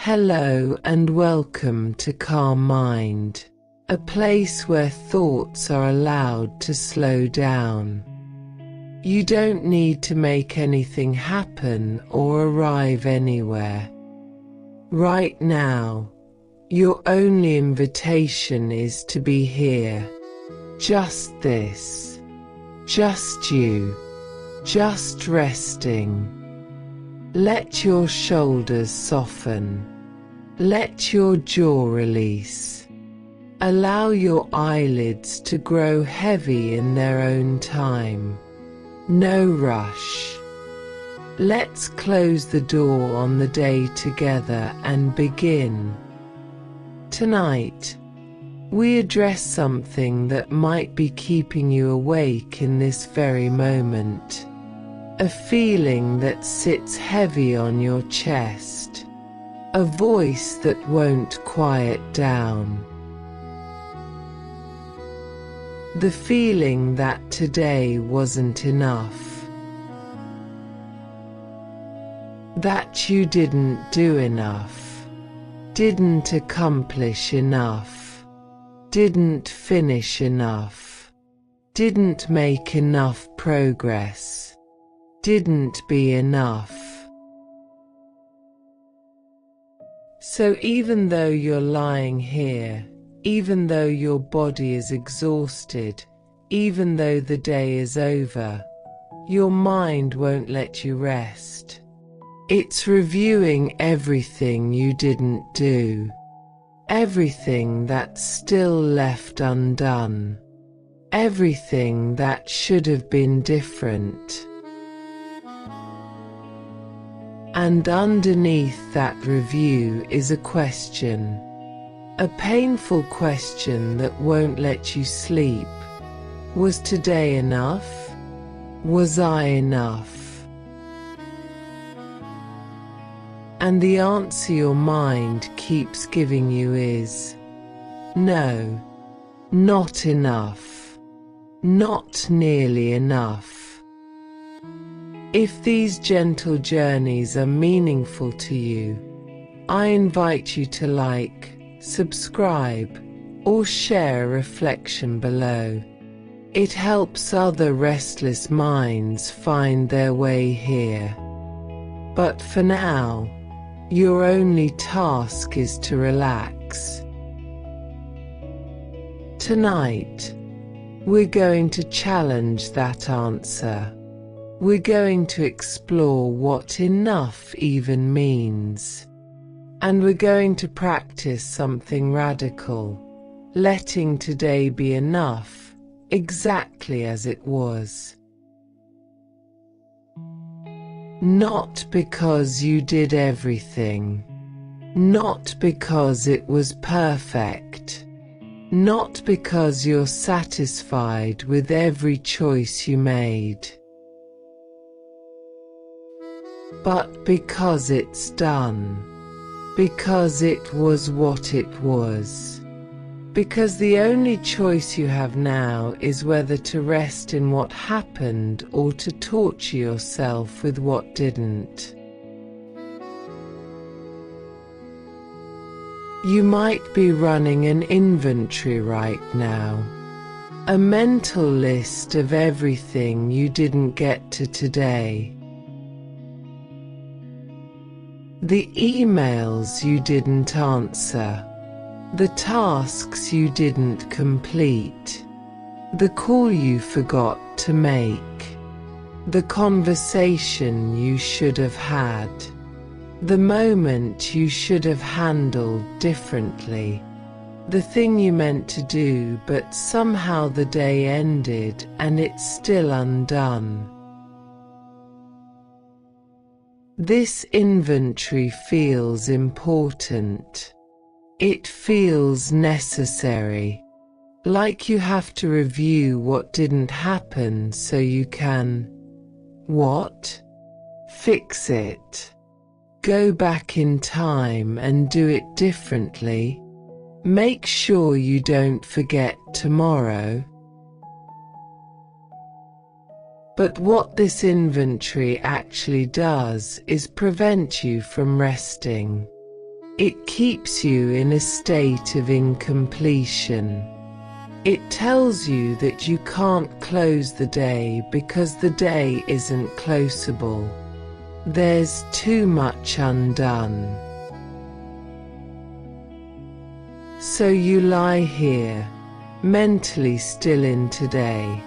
Hello and welcome to Calm Mind, a place where thoughts are allowed to slow down. You don't need to make anything happen or arrive anywhere. Right now, your only invitation is to be here. Just this. Just you. Just resting. Let your shoulders soften. Let your jaw release. Allow your eyelids to grow heavy in their own time. No rush. Let's close the door on the day together and begin. Tonight, we address something that might be keeping you awake in this very moment. A feeling that sits heavy on your chest. A voice that won't quiet down. The feeling that today wasn't enough. That you didn't do enough. Didn't accomplish enough. Didn't finish enough. Didn't make enough progress. Didn't be enough. So even though you're lying here, even though your body is exhausted, even though the day is over, your mind won't let you rest. It's reviewing everything you didn't do, everything that's still left undone, everything that should have been different. And underneath that review is a question. A painful question that won't let you sleep. Was today enough? Was I enough? And the answer your mind keeps giving you is no, not enough, not nearly enough. If these gentle journeys are meaningful to you, I invite you to like, subscribe, or share a reflection below. It helps other restless minds find their way here. But for now, your only task is to relax. Tonight, we're going to challenge that answer. We're going to explore what enough even means. And we're going to practice something radical, letting today be enough, exactly as it was. Not because you did everything, not because it was perfect, not because you're satisfied with every choice you made, but because it's done, because it was what it was, because the only choice you have now is whether to rest in what happened or to torture yourself with what didn't. You might be running an inventory right now, a mental list of everything you didn't get to today. The emails you didn't answer, the tasks you didn't complete, the call you forgot to make, the conversation you should have had, the moment you should have handled differently, the thing you meant to do but somehow the day ended and it's still undone. This inventory feels important. It feels necessary. Like you have to review what didn't happen so you can, what? Fix it. Go back in time and do it differently. Make sure you don't forget tomorrow. But what this inventory actually does is prevent you from resting. It keeps you in a state of incompletion. It tells you that you can't close the day because the day isn't closable. There's too much undone. So you lie here, mentally still in today,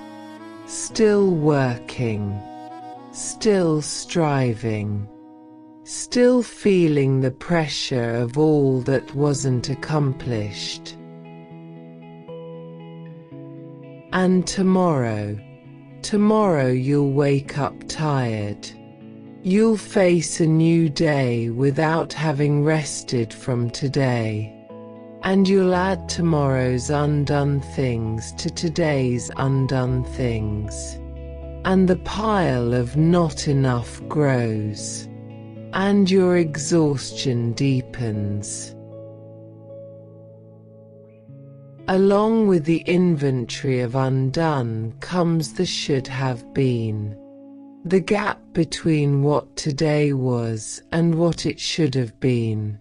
still working, still striving, still feeling the pressure of all that wasn't accomplished. And tomorrow you'll wake up tired. You'll face a new day without having rested from today. And you'll add tomorrow's undone things to today's undone things. And the pile of not enough grows. And your exhaustion deepens. Along with the inventory of undone comes the should have been. The gap between what today was and what it should have been.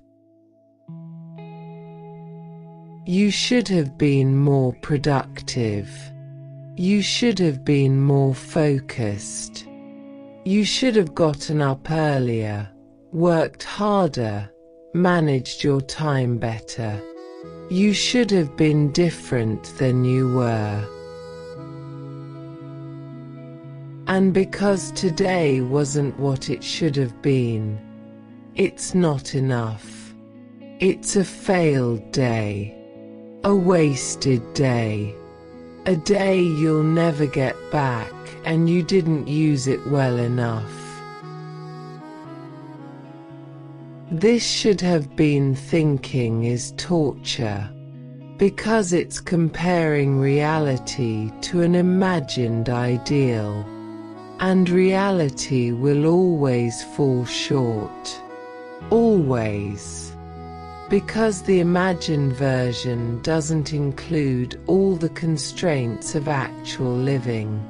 You should have been more productive. You should have been more focused. You should have gotten up earlier, worked harder, managed your time better. You should have been different than you were. And because today wasn't what it should have been, it's not enough. It's a failed day. A wasted day. A day you'll never get back and you didn't use it well enough. This should have been thinking is torture, because it's comparing reality to an imagined ideal, and reality will always fall short. Always. Because the imagined version doesn't include all the constraints of actual living,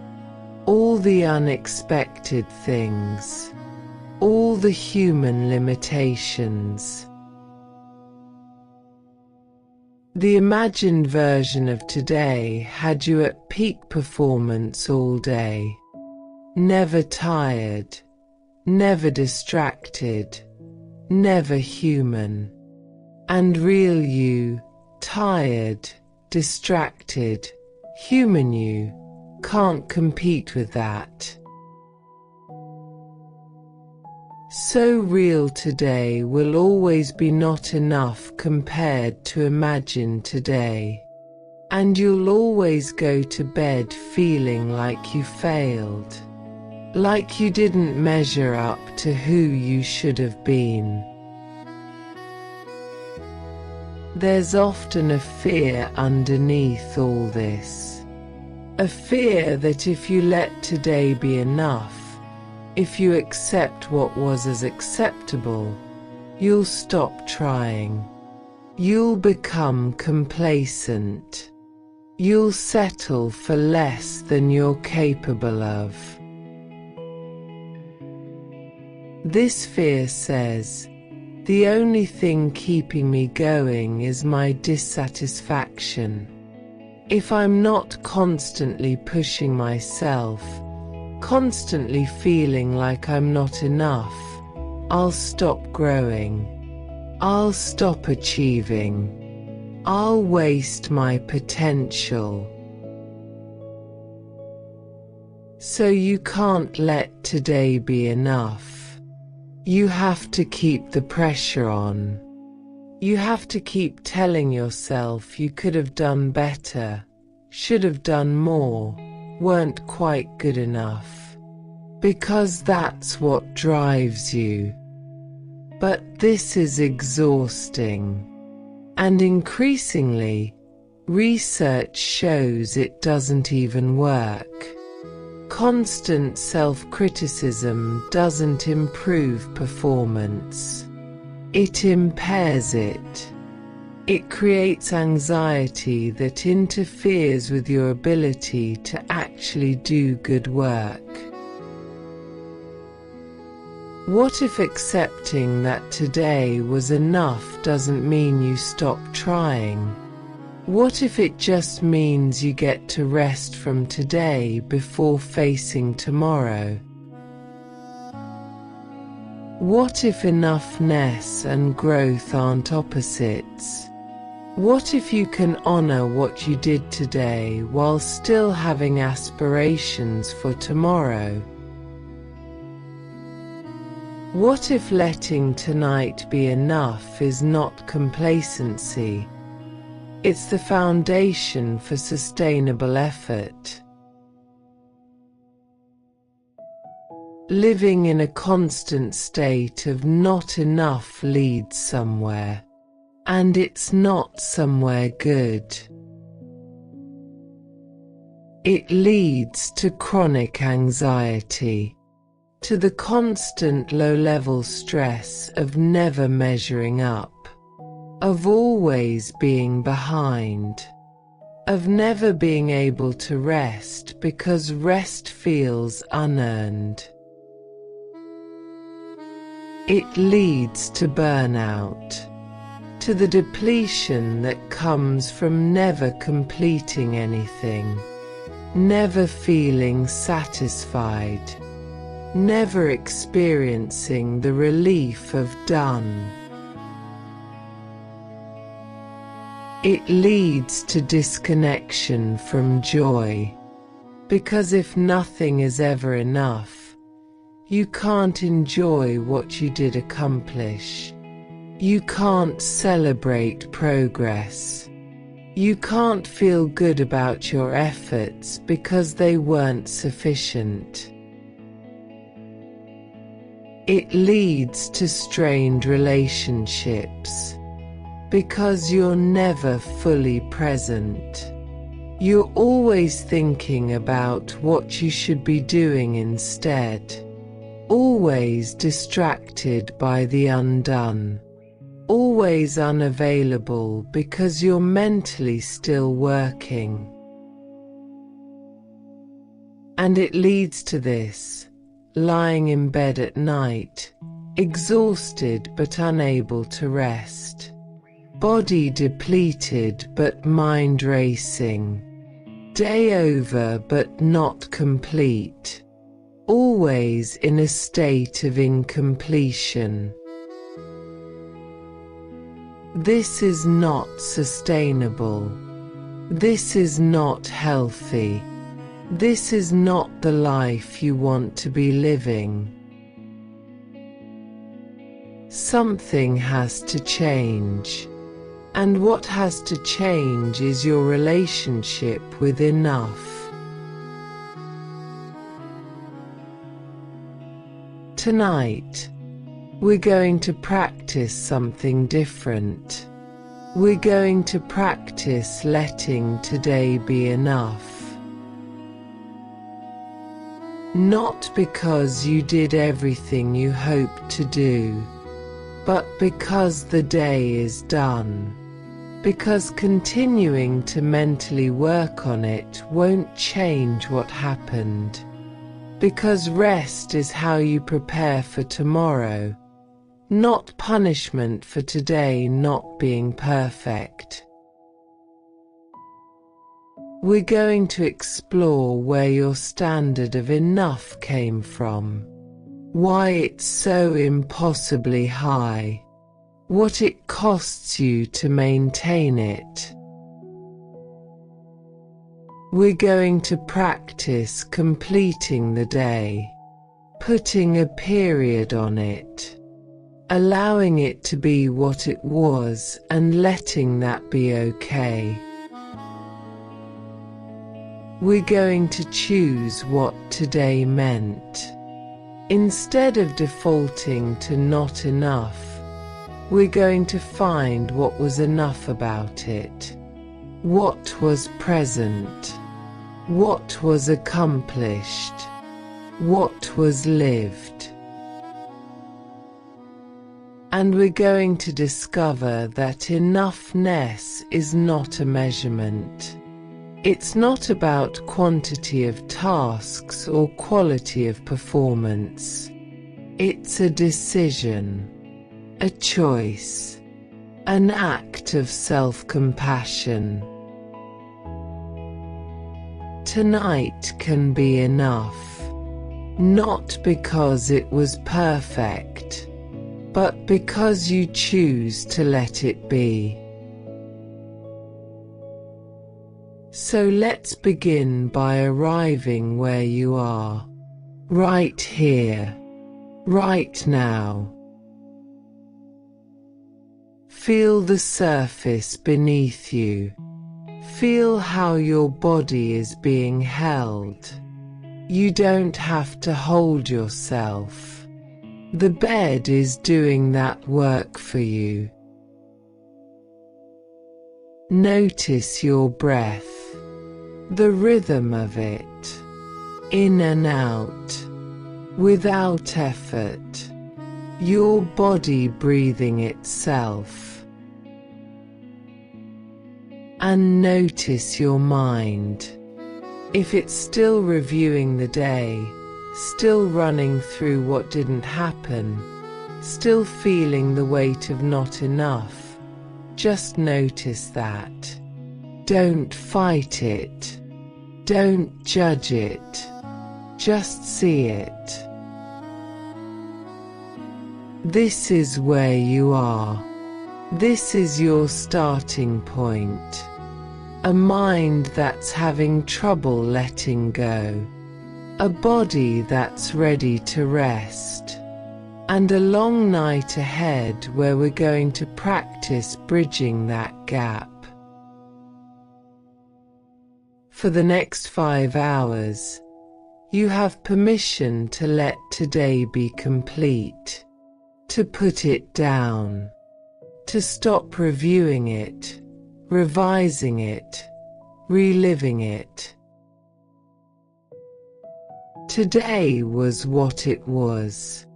all the unexpected things, all the human limitations. The imagined version of today had you at peak performance all day, never tired, never distracted, never human. And real you, tired, distracted, human you, can't compete with that. So real today will always be not enough compared to imagined today. And you'll always go to bed feeling like you failed, like you didn't measure up to who you should have been. There's often a fear underneath all this. A fear that if you let today be enough, if you accept what was as acceptable, you'll stop trying. You'll become complacent. You'll settle for less than you're capable of. This fear says, the only thing keeping me going is my dissatisfaction. If I'm not constantly pushing myself, constantly feeling like I'm not enough, I'll stop growing. I'll stop achieving. I'll waste my potential. So you can't let today be enough. You have to keep the pressure on. You have to keep telling yourself you could have done better, should have done more, weren't quite good enough. Because that's what drives you. But this is exhausting. And increasingly, research shows it doesn't even work. Constant self-criticism doesn't improve performance. It impairs it. It creates anxiety that interferes with your ability to actually do good work. What if accepting that today was enough doesn't mean you stop trying? What if it just means you get to rest from today before facing tomorrow? What if enoughness and growth aren't opposites? What if you can honor what you did today while still having aspirations for tomorrow? What if letting tonight be enough is not complacency? It's the foundation for sustainable effort. Living in a constant state of not enough leads somewhere, and it's not somewhere good. It leads to chronic anxiety, to the constant low-level stress of never measuring up, of always being behind, of never being able to rest because rest feels unearned. It leads to burnout, to the depletion that comes from never completing anything, never feeling satisfied, never experiencing the relief of done. It leads to disconnection from joy, because if nothing is ever enough, you can't enjoy what you did accomplish. You can't celebrate progress. You can't feel good about your efforts because they weren't sufficient. It leads to strained relationships, because you're never fully present. You're always thinking about what you should be doing instead, always distracted by the undone, always unavailable because you're mentally still working. And it leads to this: lying in bed at night, exhausted but unable to rest, body depleted but mind racing, day over but not complete, always in a state of incompletion. This is not sustainable. This is not healthy. This is not the life you want to be living. Something has to change. And what has to change is your relationship with enough. Tonight, we're going to practice something different. We're going to practice letting today be enough. Not because you did everything you hoped to do, but because the day is done. Because continuing to mentally work on it won't change what happened. Because rest is how you prepare for tomorrow, not punishment for today not being perfect. We're going to explore where your standard of enough came from, why it's so impossibly high, what it costs you to maintain it. We're going to practice completing the day, putting a period on it, allowing it to be what it was and letting that be okay. We're going to choose what today meant. Instead of defaulting to not enough, we're going to find what was enough about it, what was present, what was accomplished, what was lived. And we're going to discover that enoughness is not a measurement. It's not about quantity of tasks or quality of performance. It's a decision, a choice, an act of self-compassion. Tonight can be enough, not because it was perfect, but because you choose to let it be. So let's begin by arriving where you are, right here, right now. Feel the surface beneath you. Feel how your body is being held. You don't have to hold yourself. The bed is doing that work for you. Notice your breath, the rhythm of it, in and out, without effort, your body breathing itself. And notice your mind. If it's still reviewing the day, still running through what didn't happen, still feeling the weight of not enough, just notice that. Don't fight it. Don't judge it. Just see it. This is where you are. This is your starting point. A mind that's having trouble letting go. A body that's ready to rest. And a long night ahead where we're going to practice bridging that gap. For the next 5 hours, you have permission to let today be complete, to put it down, to stop reviewing it, revising it, reliving it. Today was what it was,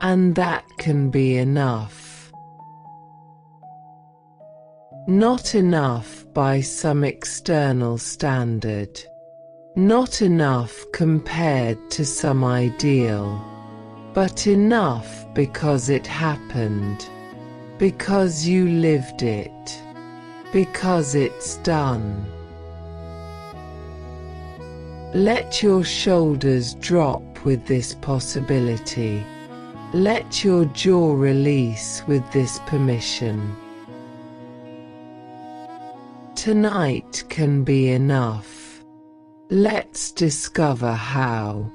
and that can be enough. Not enough by some external standard. Not enough compared to some ideal. But enough because it happened. Because you lived it. Because it's done. Let your shoulders drop with this possibility. Let your jaw release with this permission. Tonight can be enough. Let's discover how.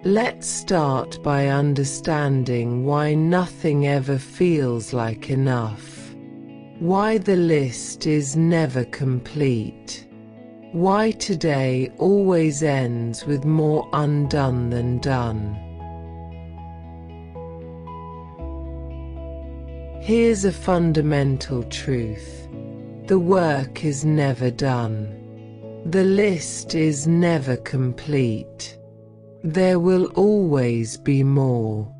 Let's start by understanding why nothing ever feels like enough. Why the list is never complete. Why today always ends with more undone than done. Here's a fundamental truth. The work is never done. The list is never complete. There will always be more.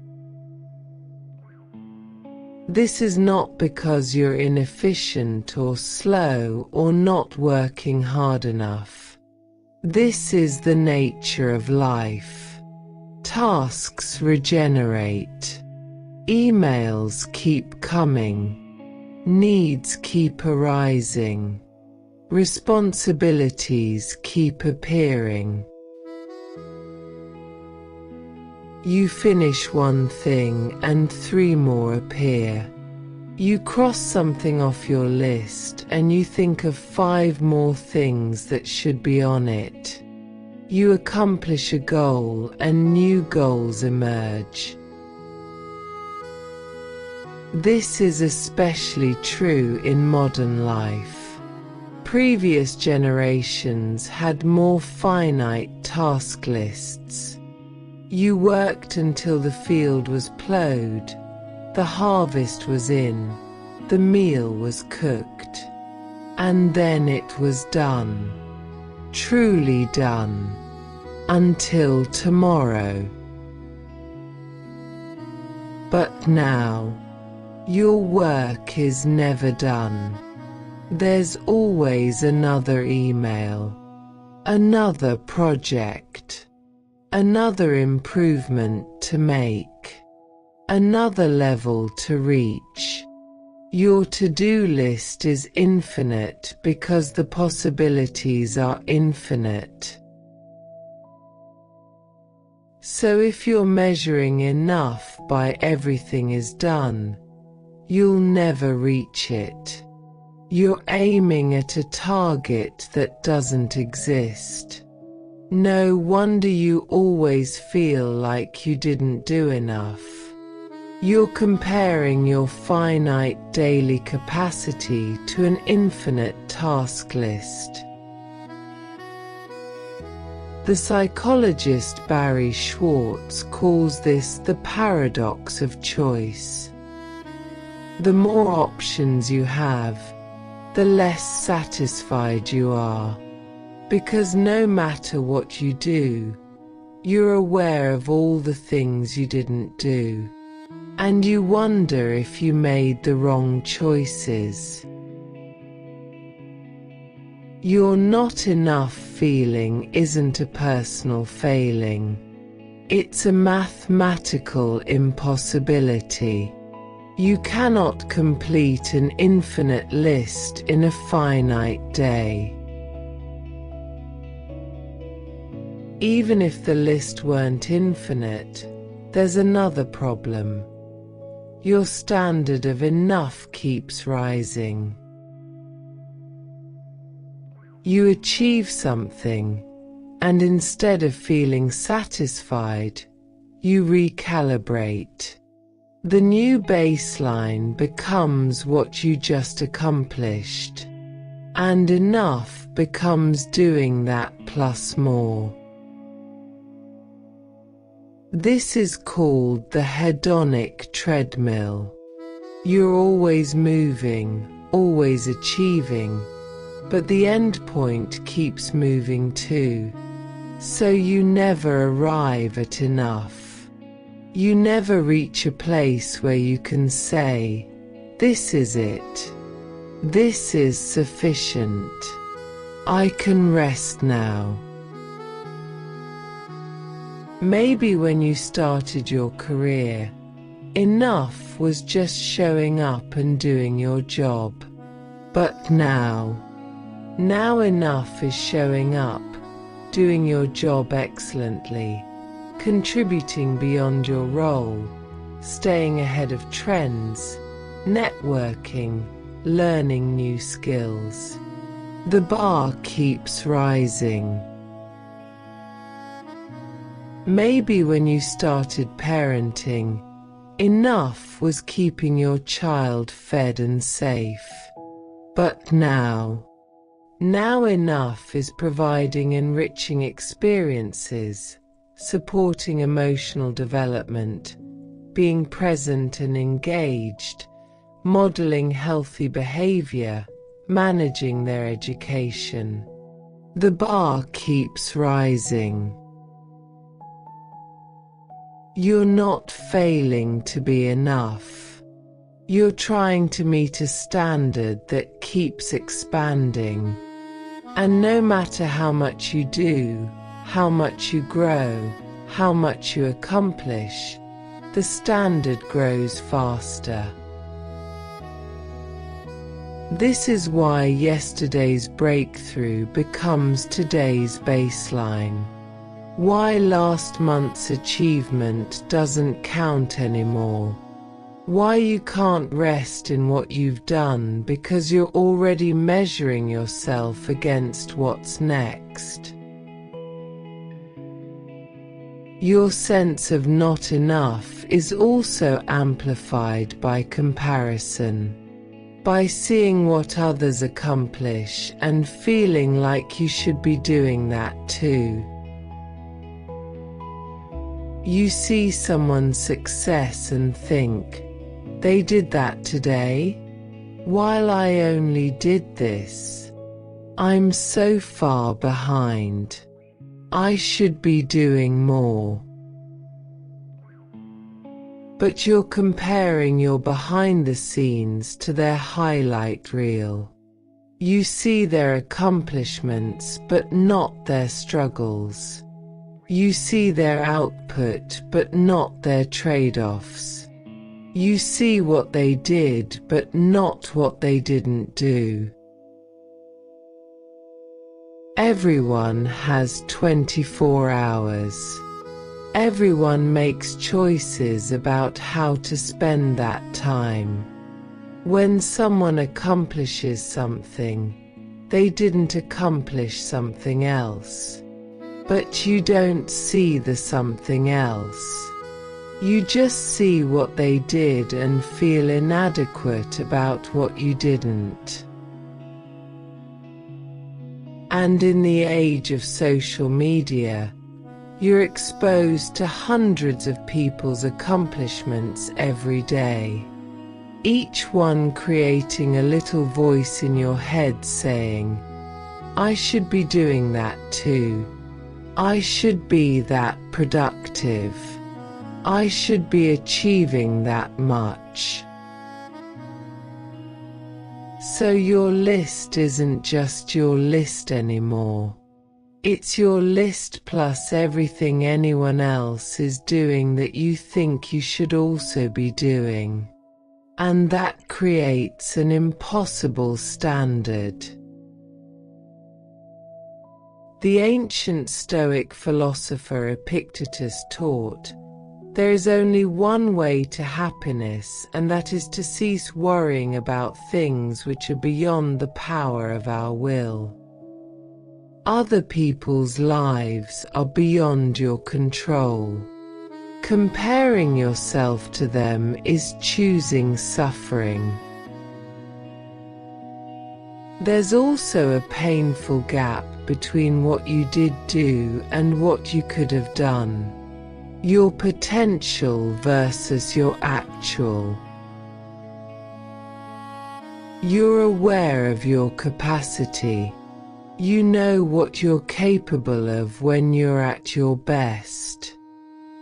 This is not because you're inefficient or slow or not working hard enough. This is the nature of life. Tasks regenerate. Emails keep coming. Needs keep arising. Responsibilities keep appearing. You finish one thing and 3 more appear. You cross something off your list and you think of 5 more things that should be on it. You accomplish a goal and new goals emerge. This is especially true in modern life. Previous generations had more finite task lists. You worked until the field was plowed, the harvest was in, the meal was cooked, and then it was done, truly done, until tomorrow. But now, your work is never done. There's always another email, another project, another improvement to make, another level to reach. Your to-do list is infinite because the possibilities are infinite. So if you're measuring enough by everything is done, you'll never reach it. You're aiming at a target that doesn't exist. No wonder you always feel like you didn't do enough. You're comparing your finite daily capacity to an infinite task list. The psychologist Barry Schwartz calls this the paradox of choice. The more options you have, the less satisfied you are, because no matter what you do, you're aware of all the things you didn't do, and you wonder if you made the wrong choices. Your not enough feeling isn't a personal failing. It's a mathematical impossibility. You cannot complete an infinite list in a finite day. Even if the list weren't infinite, there's another problem. Your standard of enough keeps rising. You achieve something, and instead of feeling satisfied, you recalibrate. The new baseline becomes what you just accomplished, and enough becomes doing that plus more. This is called the hedonic treadmill. You're always moving, always achieving, but the end point keeps moving too. So you never arrive at enough. You never reach a place where you can say, "This is it. This is sufficient. I can rest now." Maybe when you started your career, enough was just showing up and doing your job. But now enough is showing up, doing your job excellently, contributing beyond your role, staying ahead of trends, networking, learning new skills. The bar keeps rising. Maybe when you started parenting, enough was keeping your child fed and safe. But now enough is providing enriching experiences, supporting emotional development, being present and engaged, modeling healthy behavior, managing their education. The bar keeps rising. You're not failing to be enough. You're trying to meet a standard that keeps expanding. And no matter how much you do, how much you grow, how much you accomplish, the standard grows faster. This is why yesterday's breakthrough becomes today's baseline. Why last month's achievement doesn't count anymore. Why you can't rest in what you've done because you're already measuring yourself against what's next. Your sense of not enough is also amplified by comparison. By seeing what others accomplish and feeling like you should be doing that too. You see someone's success and think, "They did that today? While I only did this. I'm so far behind. I should be doing more." But you're comparing your behind the scenes to their highlight reel. You see their accomplishments but not their struggles. You see their output but not their trade-offs. You see what they did but not what they didn't do. Everyone has 24 hours. Everyone makes choices about how to spend that time. When someone accomplishes something, they didn't accomplish something else. But you don't see the something else. You just see what they did and feel inadequate about what you didn't. And in the age of social media, you're exposed to hundreds of people's accomplishments every day. Each one creating a little voice in your head saying, I should be doing that too. I should be that productive. I should be achieving that much. So your list isn't just your list anymore. It's your list plus everything anyone else is doing that you think you should also be doing. And that creates an impossible standard. The ancient Stoic philosopher Epictetus taught, there is only one way to happiness, and that is to cease worrying about things which are beyond the power of our will. Other people's lives are beyond your control. Comparing yourself to them is choosing suffering. There's also a painful gap between what you did do and what you could have done. Your potential versus your actual. You're aware of your capacity. You know what you're capable of when you're at your best.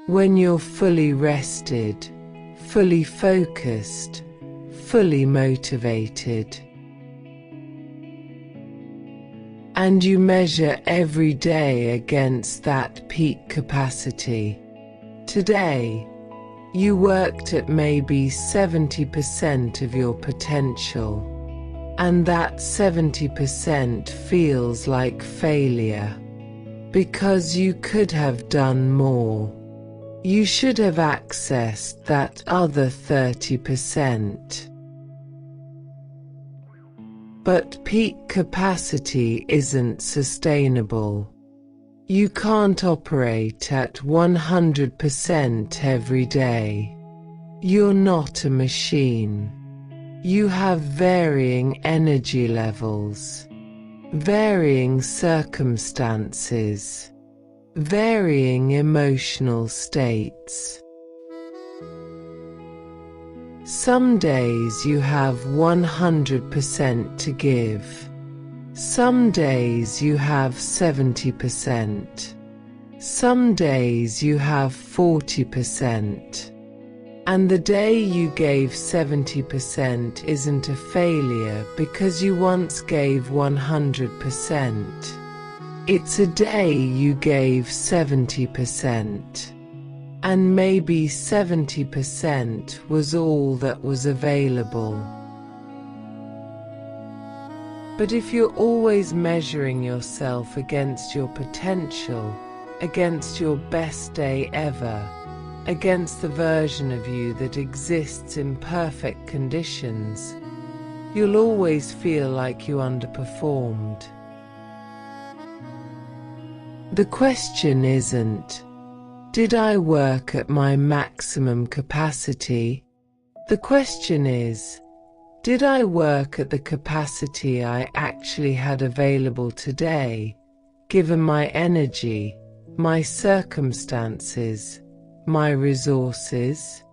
When you're fully rested, fully focused, fully motivated. And you measure every day against that peak capacity. Today, you worked at maybe 70% of your potential, and that 70% feels like failure, because you could have done more. You should have accessed that other 30%. But peak capacity isn't sustainable. You can't operate at 100% every day. You're not a machine. You have varying energy levels, varying circumstances, varying emotional states. Some days you have 100% to give. Some days you have 70%. Some days you have 40%. And the day you gave 70% isn't a failure because you once gave 100%. It's a day you gave 70%. And maybe 70% was all that was available. But if you're always measuring yourself against your potential, against your best day ever, against the version of you that exists in perfect conditions, you'll always feel like you underperformed. The question isn't, did I work at my maximum capacity? The question is, did I work at the capacity I actually had available today, given my energy, my circumstances, my resources?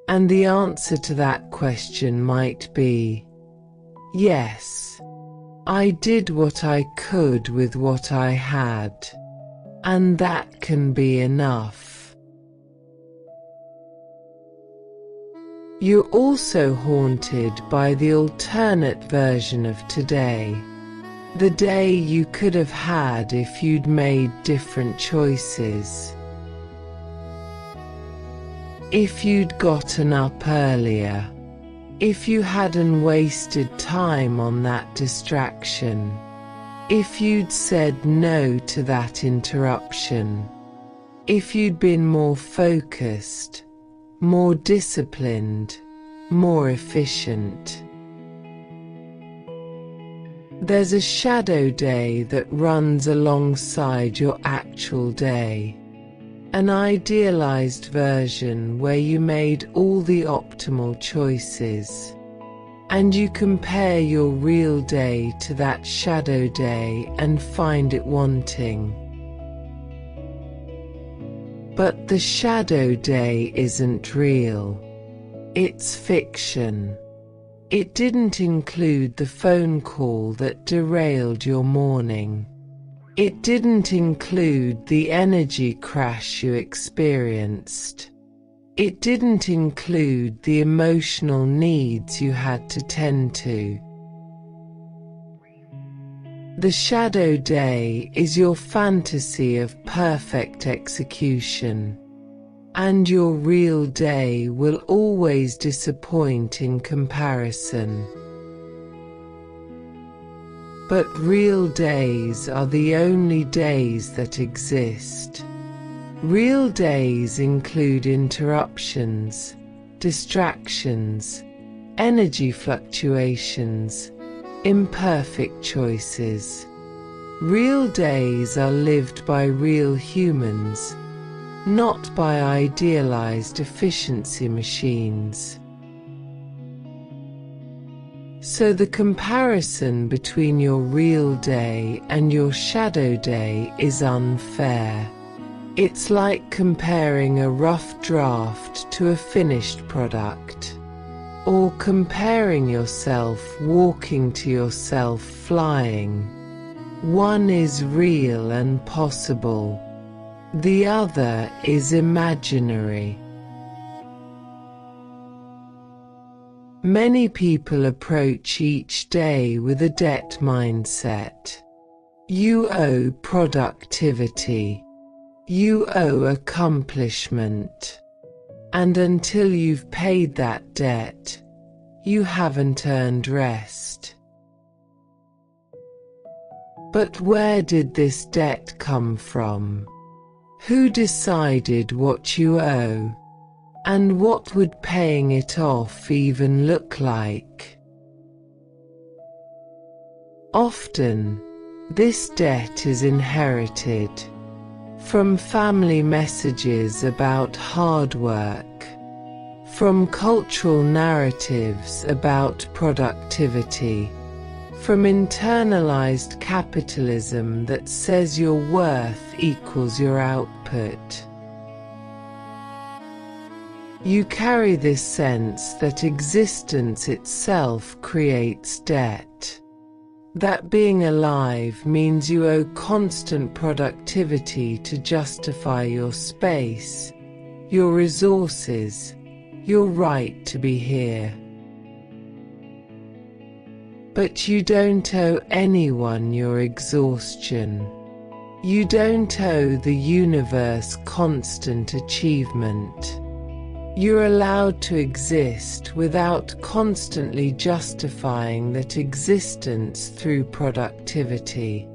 And the answer to that question might be, yes, I did what I could with what I had, and that can be enough. You're also haunted by the alternate version of today, The day you could have had if you'd made different choices. If you'd gotten up earlier. If you hadn't wasted time on that distraction. If you'd said no to that interruption. If you'd been more focused, more disciplined, more efficient. There's a shadow day that runs alongside your actual day. An idealized version where you made all the optimal choices. And you compare your real day to that shadow day and find it wanting. But the shadow day isn't real. It's fiction. It didn't include the phone call that derailed your morning. It didn't include the energy crash you experienced. It didn't include the emotional needs you had to tend to. The shadow day is your fantasy of perfect execution. And your real day will always disappoint in comparison. But real days are the only days that exist. Real days include interruptions, distractions, energy fluctuations, imperfect choices. Real days are lived by real humans, not by idealized efficiency machines. So the comparison between your real day and your shadow day is unfair. It's like comparing a rough draft to a finished product, or comparing yourself walking to yourself flying. One is real and possible. The other is imaginary. Many people approach each day with a debt mindset. You owe productivity. You owe accomplishment. And until you've paid that debt, you haven't earned rest. But where did this debt come from? Who decided what you owe? And what would paying it off even look like? Often, this debt is inherited from family messages about hard work, from cultural narratives about productivity, from internalized capitalism that says your worth equals your output. You carry this sense that existence itself creates debt. That being alive means you owe constant productivity to justify your space, your resources, your right to be here. But you don't owe anyone your exhaustion. You don't owe the universe constant achievement. You're allowed to exist without constantly justifying that existence through productivity.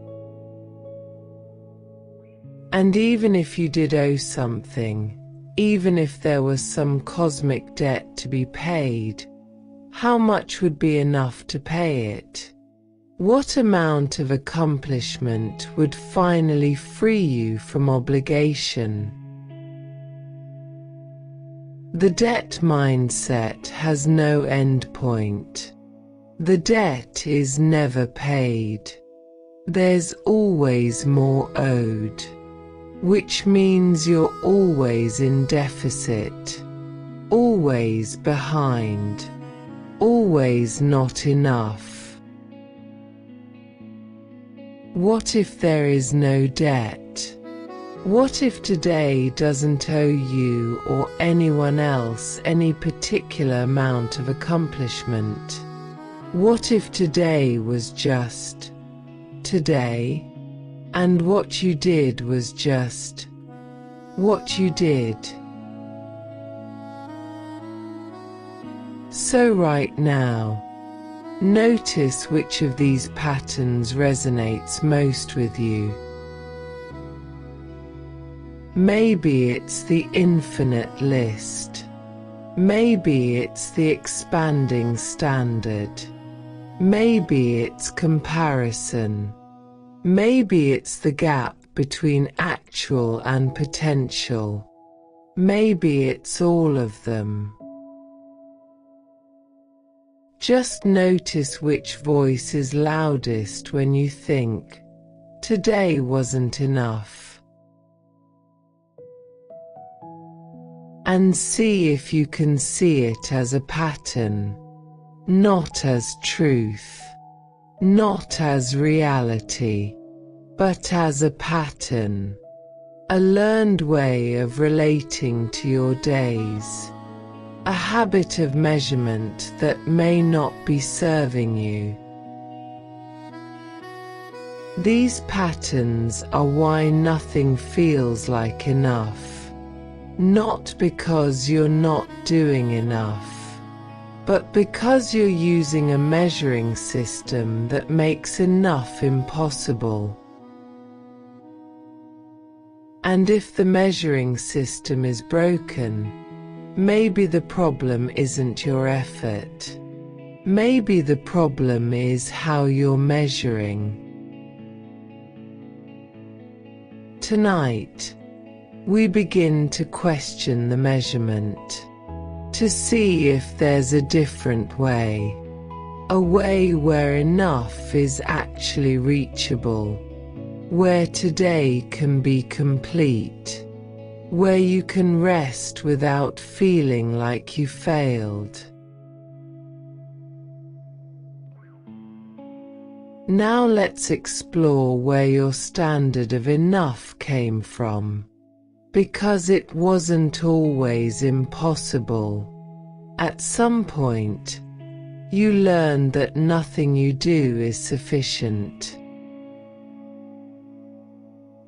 And even if you did owe something, even if there was some cosmic debt to be paid, how much would be enough to pay it? What amount of accomplishment would finally free you from obligation? The debt mindset has no end point. The debt is never paid. There's always more owed, which means you're always in deficit, always behind, always not enough. What if there is no debt? What if today doesn't owe you or anyone else any particular amount of accomplishment? What if today was just today, and what you did was just what you did. So right now, notice which of these patterns resonates most with you. Maybe it's the infinite list. Maybe it's the expanding standard. Maybe it's comparison. Maybe it's the gap between actual and potential. Maybe it's all of them. Just notice which voice is loudest when you think, today wasn't enough. And see if you can see it as a pattern, not as truth, not as reality, but as a pattern, a learned way of relating to your days, a habit of measurement that may not be serving you. These patterns are why nothing feels like enough. Not because you're not doing enough, but because you're using a measuring system that makes enough impossible. And if the measuring system is broken, maybe the problem isn't your effort. Maybe the problem is how you're measuring. Tonight, we begin to question the measurement, to see if there's a different way, a way where enough is actually reachable, where today can be complete, where you can rest without feeling like you failed. Now let's explore where your standard of enough came from. Because it wasn't always impossible. At some point, you learned that nothing you do is sufficient.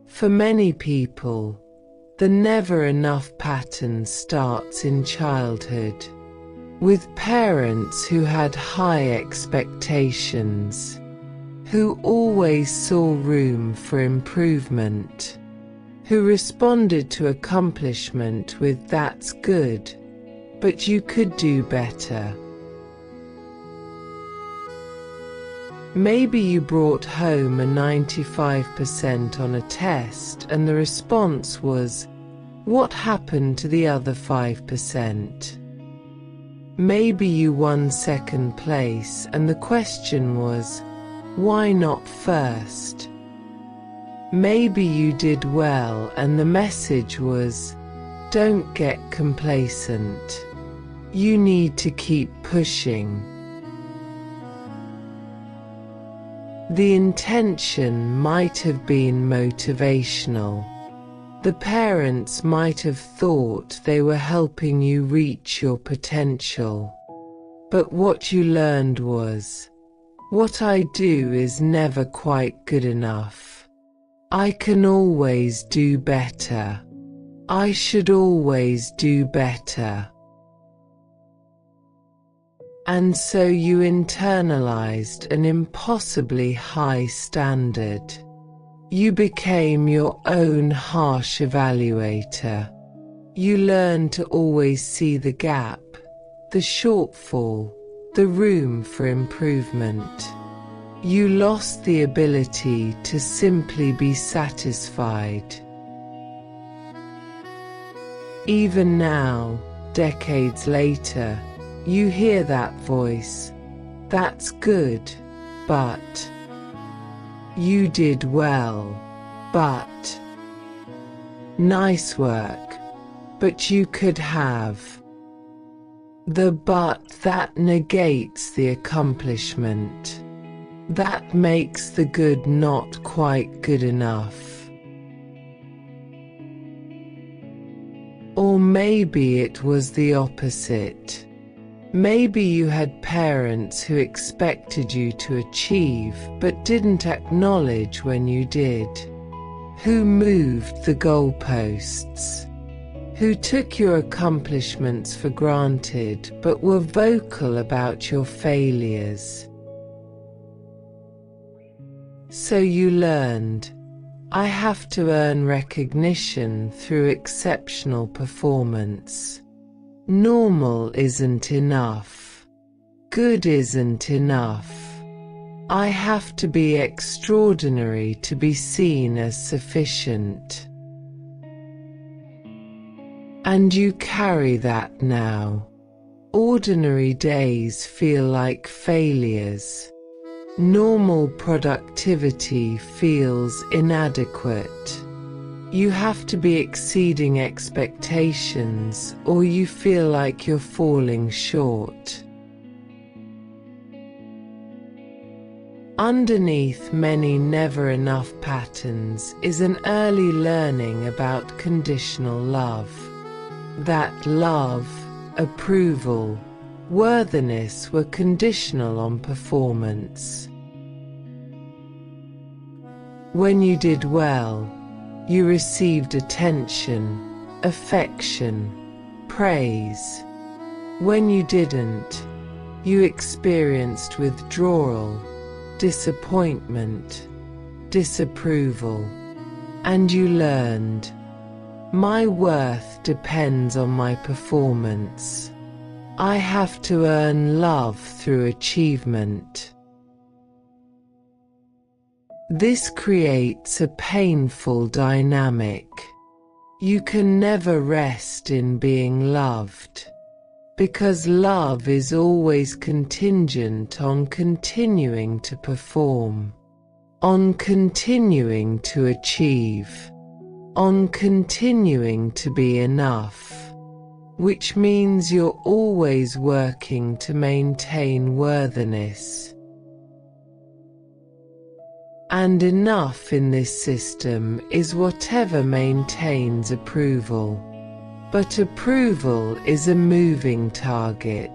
For many people, the never enough pattern starts in childhood, with parents who had high expectations, who always saw room for improvement, who responded to accomplishment with "that's good, but you could do better." Maybe you brought home a 95% on a test and the response was, "What happened to the other 5%? Maybe you won second place and the question was, "Why not first?" Maybe you did well and the message was, "Don't get complacent. You need to keep pushing." The intention might have been motivational. The parents might have thought they were helping you reach your potential. But what you learned was, "What I do is never quite good enough. I can always do better. I should always do better." And so you internalized an impossibly high standard. You became your own harsh evaluator. You learned to always see the gap, the shortfall, the room for improvement. You lost the ability to simply be satisfied. Even now, decades later, you hear that voice, "That's good, but," "You did well, but," "Nice work, but you could have." The "but" that negates the accomplishment. That makes the good not quite good enough. Or maybe it was the opposite. Maybe you had parents who expected you to achieve but didn't acknowledge when you did. Who moved the goalposts? Who took your accomplishments for granted but were vocal about your failures? So you learned, I have to earn recognition through exceptional performance. Normal isn't enough. Good isn't enough. I have to be extraordinary to be seen as sufficient. And you carry that now. Ordinary days feel like failures. Normal productivity feels inadequate. You have to be exceeding expectations, or you feel like you're falling short. Underneath many never enough patterns is an early learning about conditional love. That love, approval, worthiness were conditional on performance. When you did well, you received attention, affection, praise. When you didn't, you experienced withdrawal, disappointment, disapproval. And you learned, my worth depends on my performance. I have to earn love through achievement. This creates a painful dynamic. You can never rest in being loved, because love is always contingent on continuing to perform, on continuing to achieve, on continuing to be enough, which means you're always working to maintain worthiness. And enough in this system is whatever maintains approval. But approval is a moving target.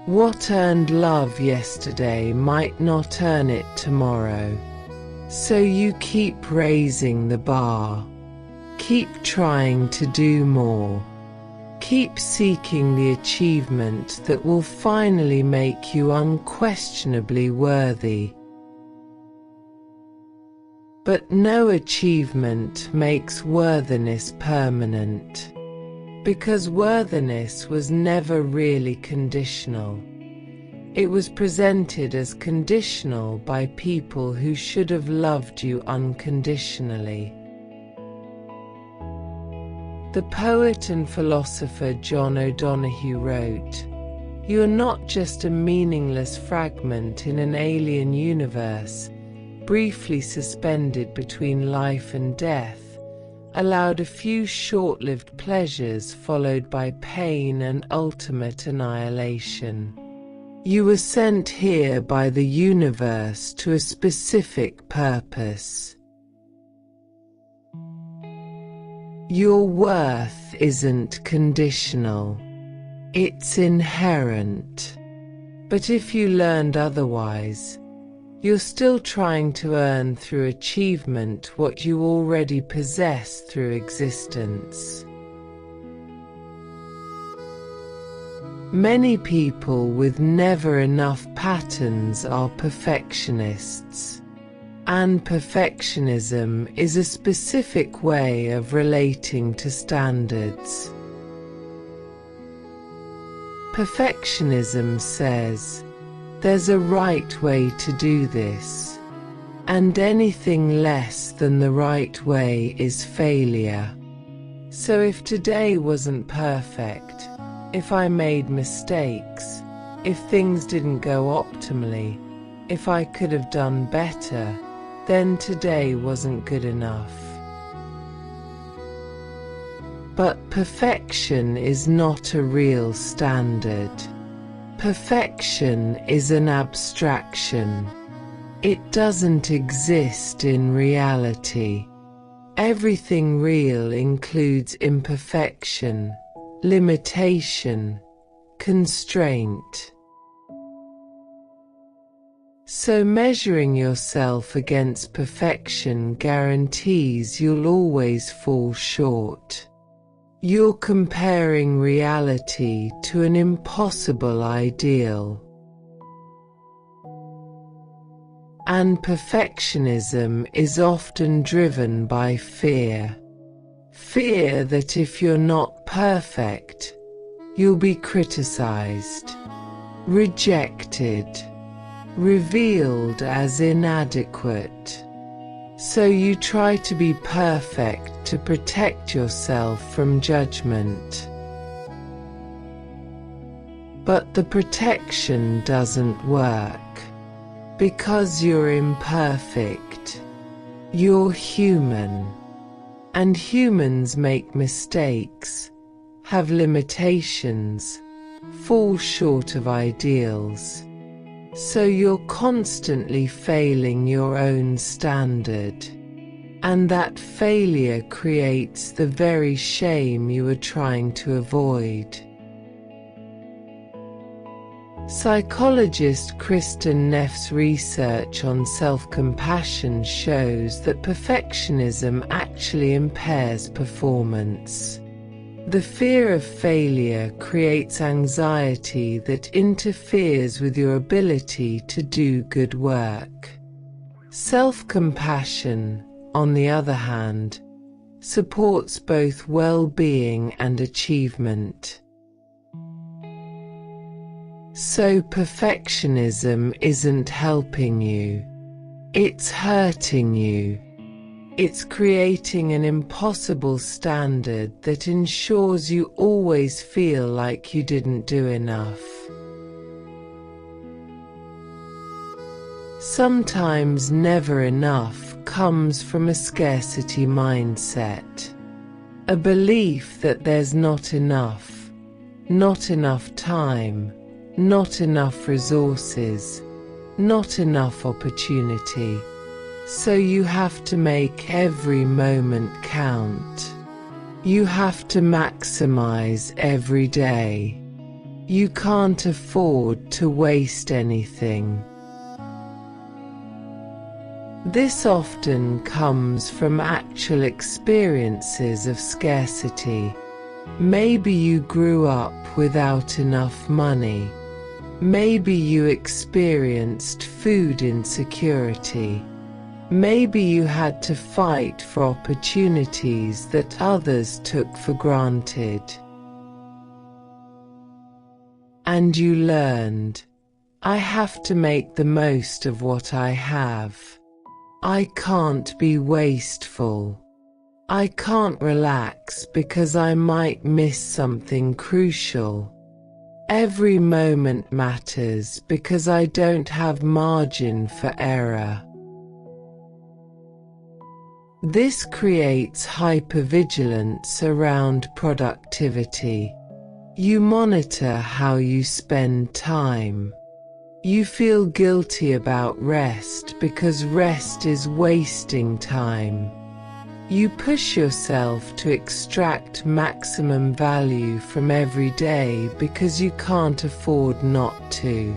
What earned love yesterday might not earn it tomorrow. So you keep raising the bar. Keep trying to do more. Keep seeking the achievement that will finally make you unquestionably worthy. But no achievement makes worthiness permanent, because worthiness was never really conditional. It was presented as conditional by people who should have loved you unconditionally. The poet and philosopher John O'Donohue wrote, "You are not just a meaningless fragment in an alien universe, briefly suspended between life and death, allowed a few short-lived pleasures followed by pain and ultimate annihilation. You were sent here by the universe to a specific purpose. Your worth isn't conditional. It's inherent. But if you learned otherwise, you're still trying to earn through achievement what you already possess through existence." Many people with never enough patterns are perfectionists. And perfectionism is a specific way of relating to standards. Perfectionism says, there's a right way to do this, and anything less than the right way is failure. So if today wasn't perfect, if I made mistakes, if things didn't go optimally, if I could have done better, then today wasn't good enough. But perfection is not a real standard. Perfection is an abstraction. It doesn't exist in reality. Everything real includes imperfection, limitation, constraint. So measuring yourself against perfection guarantees you'll always fall short. You're comparing reality to an impossible ideal. And perfectionism is often driven by fear. Fear that if you're not perfect, you'll be criticized, rejected, revealed as inadequate. So you try to be perfect to protect yourself from judgment. But the protection doesn't work. Because you're imperfect. You're human. And humans make mistakes, have limitations, fall short of ideals. So you're constantly failing your own standard. And that failure creates the very shame you were trying to avoid. Psychologist Kristin Neff's research on self-compassion shows that perfectionism actually impairs performance. The fear of failure creates anxiety that interferes with your ability to do good work. Self-compassion, on the other hand, supports both well-being and achievement. So perfectionism isn't helping you. It's hurting you. It's creating an impossible standard that ensures you always feel like you didn't do enough. Sometimes never enough comes from a scarcity mindset. A belief that there's not enough time, not enough resources, not enough opportunity. So you have to make every moment count. You have to maximize every day. You can't afford to waste anything. This often comes from actual experiences of scarcity. Maybe you grew up without enough money. Maybe you experienced food insecurity. Maybe you had to fight for opportunities that others took for granted. And you learned, I have to make the most of what I have. I can't be wasteful. I can't relax because I might miss something crucial. Every moment matters because I don't have margin for error. This creates hypervigilance around productivity. You monitor how you spend time. You feel guilty about rest because rest is wasting time. You push yourself to extract maximum value from every day because you can't afford not to.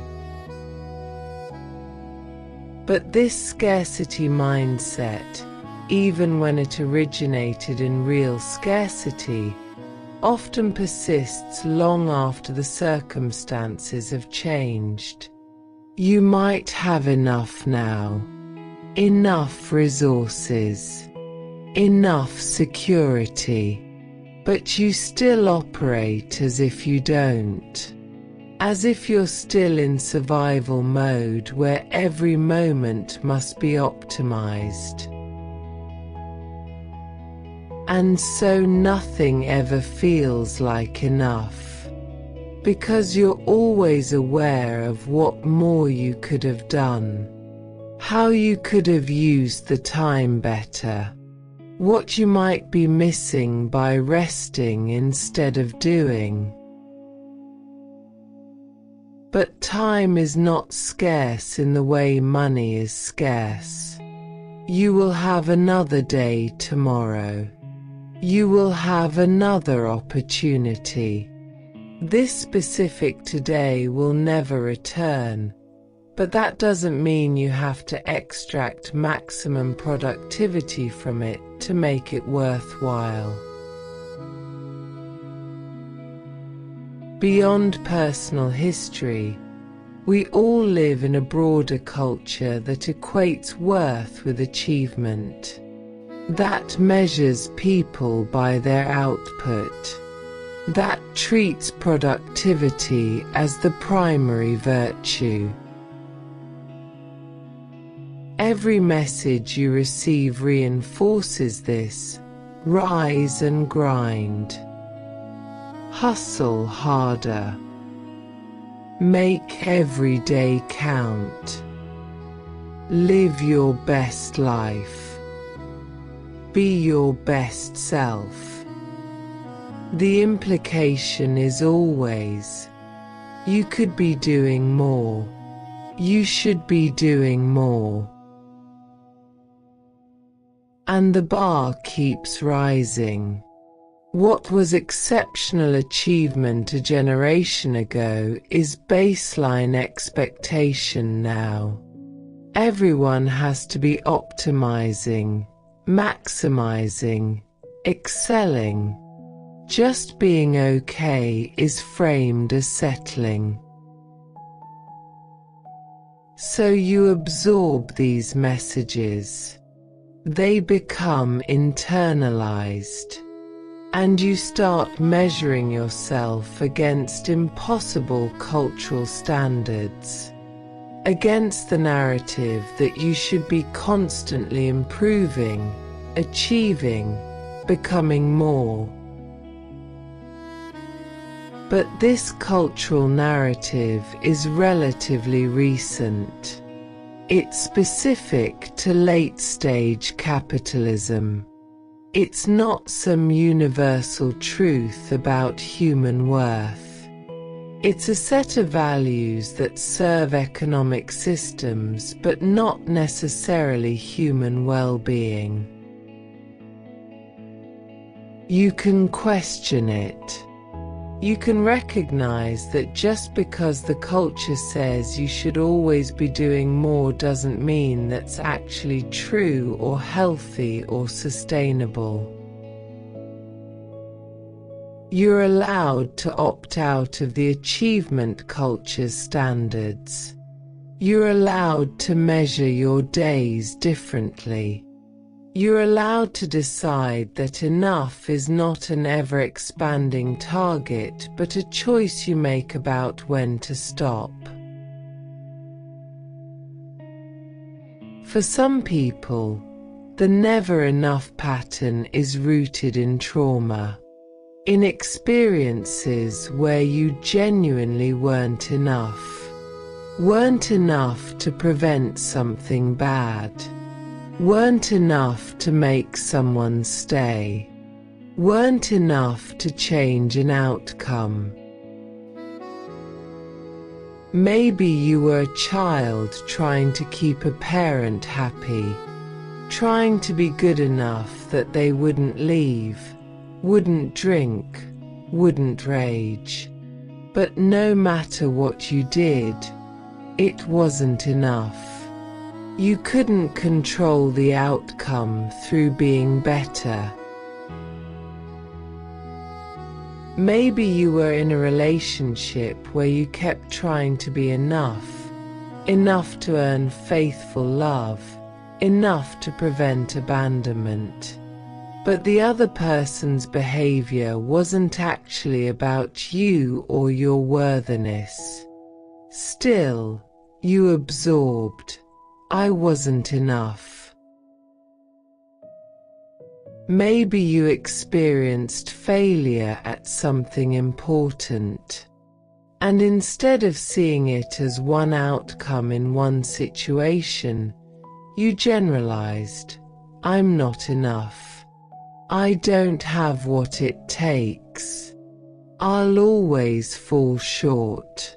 But this scarcity mindset, even when it originated in real scarcity, often persists long after the circumstances have changed. You might have enough now, enough resources, enough security, but you still operate as if you don't. As if you're still in survival mode where every moment must be optimized. And so nothing ever feels like enough, because you're always aware of what more you could have done, how you could have used the time better, what you might be missing by resting instead of doing. But time is not scarce in the way money is scarce. You will have another day tomorrow. You will have another opportunity. This specific today will never return, but that doesn't mean you have to extract maximum productivity from it to make it worthwhile. Beyond personal history, we all live in a broader culture that equates worth with achievement, that measures people by their output, that treats productivity as the primary virtue. Every message you receive reinforces this: rise and grind, hustle harder, make every day count, live your best life, be your best self. The implication is always, you could be doing more, you should be doing more. And the bar keeps rising. What was exceptional achievement a generation ago is baseline expectation now. Everyone has to be optimizing, maximizing, excelling. Just being okay is framed as settling. So you absorb these messages. They become internalized, and you start measuring yourself against impossible cultural standards, against the narrative that you should be constantly improving, achieving, becoming more. But this cultural narrative is relatively recent. It's specific to late-stage capitalism. It's not some universal truth about human worth. It's a set of values that serve economic systems but not necessarily human well-being. You can question it. You can recognize that just because the culture says you should always be doing more doesn't mean that's actually true or healthy or sustainable. You're allowed to opt out of the achievement culture's standards. You're allowed to measure your days differently. You're allowed to decide that enough is not an ever-expanding target but a choice you make about when to stop. For some people, the never enough pattern is rooted in trauma, in experiences where you genuinely weren't enough to prevent something bad. Weren't enough to make someone stay. Weren't enough to change an outcome. Maybe you were a child trying to keep a parent happy, trying to be good enough that they wouldn't leave, wouldn't drink, wouldn't rage. But no matter what you did, it wasn't enough. You couldn't control the outcome through being better. Maybe you were in a relationship where you kept trying to be enough to earn faithful love, enough to prevent abandonment. But the other person's behavior wasn't actually about you or your worthiness. Still, you absorbed, I wasn't enough. Maybe you experienced failure at something important, and instead of seeing it as one outcome in one situation, you generalized, I'm not enough. I don't have what it takes. I'll always fall short.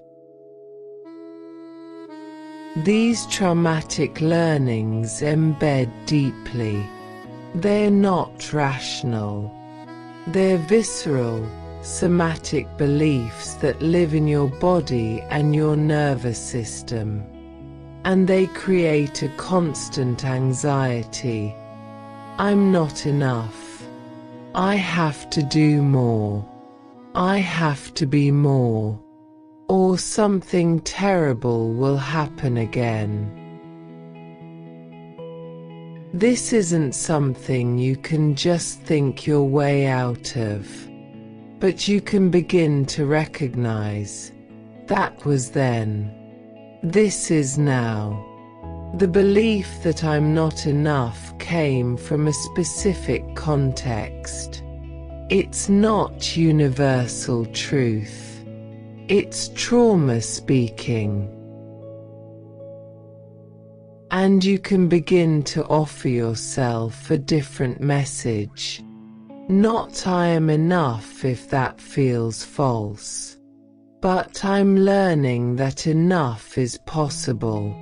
These traumatic learnings embed deeply. They're not rational. They're visceral, somatic beliefs that live in your body and your nervous system, and they create a constant anxiety. I'm not enough. I have to do more. I have to be more. Or something terrible will happen again. This isn't something you can just think your way out of, but you can begin to recognize, that was then. This is now. The belief that I'm not enough came from a specific context. It's not universal truth. It's trauma speaking. And you can begin to offer yourself a different message. Not I am enough if that feels false. But I'm learning that enough is possible.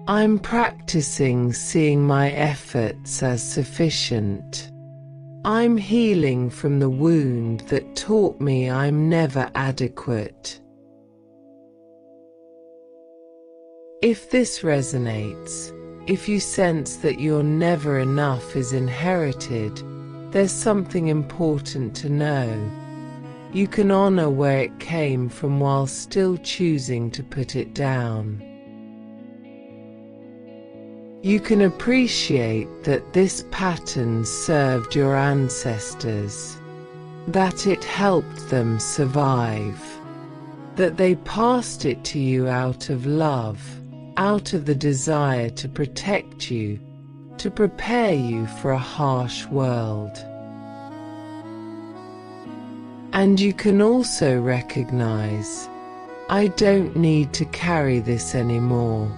I'm practicing seeing my efforts as sufficient. I'm healing from the wound that taught me I'm never adequate. If this resonates, if you sense that your never enough is inherited, there's something important to know. You can honor where it came from while still choosing to put it down. You can appreciate that this pattern served your ancestors, that it helped them survive, that they passed it to you out of love, out of the desire to protect you, to prepare you for a harsh world. And you can also recognize, I don't need to carry this anymore.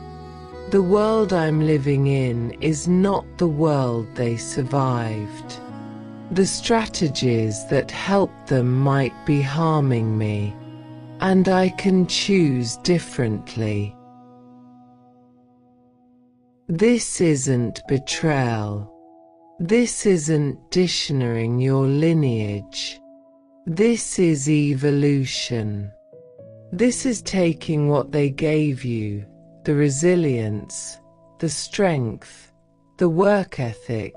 The world I'm living in is not the world they survived. The strategies that helped them might be harming me, and I can choose differently. This isn't betrayal. This isn't dictionarying your lineage. This is evolution. This is taking what they gave you, the resilience, the strength, the work ethic,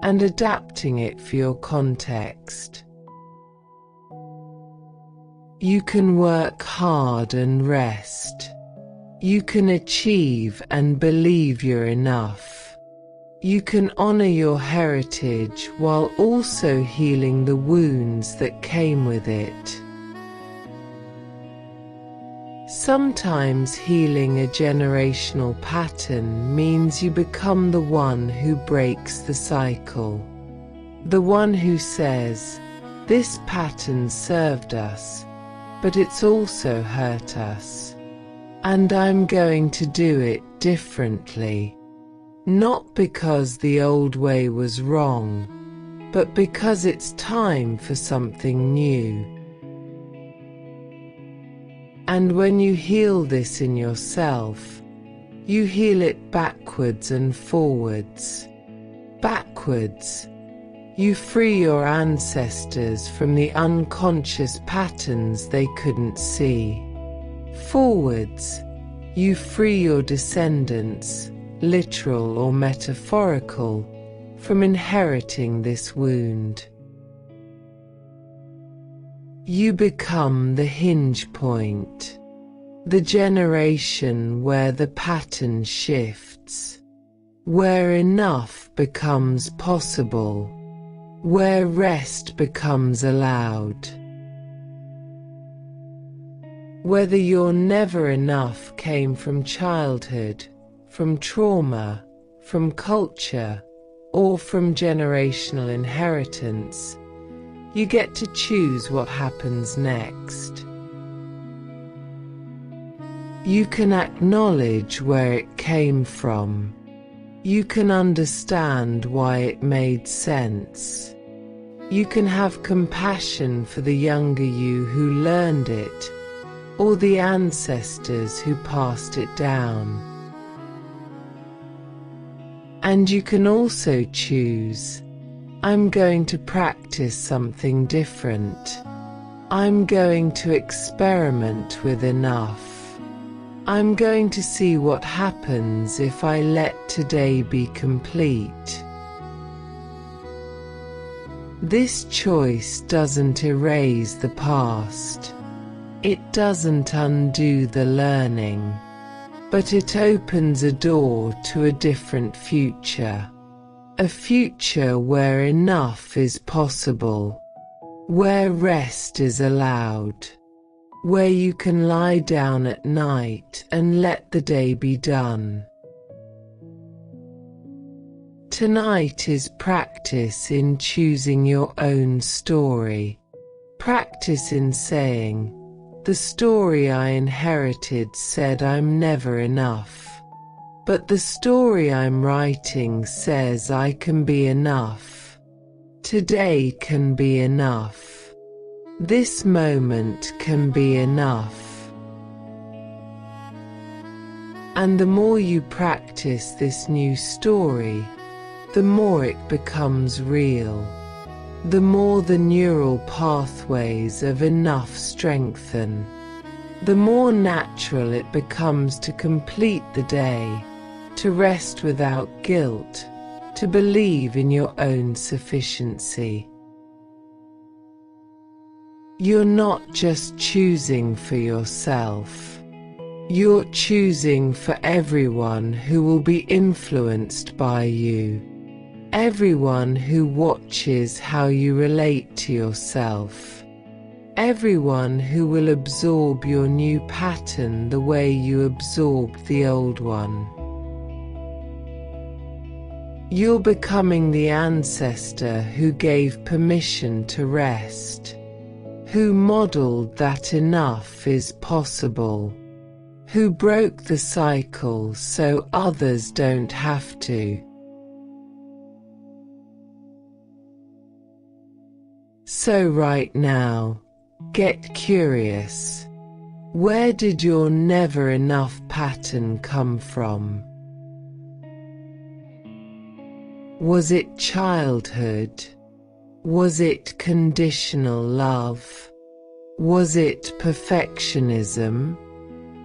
and adapting it for your context. You can work hard and rest. You can achieve and believe you're enough. You can honor your heritage while also healing the wounds that came with it. Sometimes healing a generational pattern means you become the one who breaks the cycle. The one who says, this pattern served us, but it's also hurt us. And I'm going to do it differently. Not because the old way was wrong, but because it's time for something new. And when you heal this in yourself, you heal it backwards and forwards. Backwards, you free your ancestors from the unconscious patterns they couldn't see. Forwards, you free your descendants, literal or metaphorical, from inheriting this wound. You become the hinge point, the generation where the pattern shifts, where enough becomes possible, where rest becomes allowed. Whether your never enough came from childhood, from trauma, from culture, or from generational inheritance, you get to choose what happens next. You can acknowledge where it came from. You can understand why it made sense. You can have compassion for the younger you who learned it, or the ancestors who passed it down. And you can also choose, I'm going to practice something different. I'm going to experiment with enough. I'm going to see what happens if I let today be complete. This choice doesn't erase the past. It doesn't undo the learning. But it opens a door to a different future. A future where enough is possible. Where rest is allowed. Where you can lie down at night and let the day be done. Tonight is practice in choosing your own story. Practice in saying, "The story I inherited said I'm never enough. But the story I'm writing says I can be enough. Today can be enough. This moment can be enough." And the more you practice this new story, the more it becomes real. The more the neural pathways of enough strengthen. The more natural it becomes to complete the day, to rest without guilt, to believe in your own sufficiency. You're not just choosing for yourself. You're choosing for everyone who will be influenced by you. Everyone who watches how you relate to yourself. Everyone who will absorb your new pattern the way you absorbed the old one. You're becoming the ancestor who gave permission to rest, who modeled that enough is possible, who broke the cycle so others don't have to. So right now, get curious. Where did your never enough pattern come from? Was it childhood? Was it conditional love? Was it perfectionism?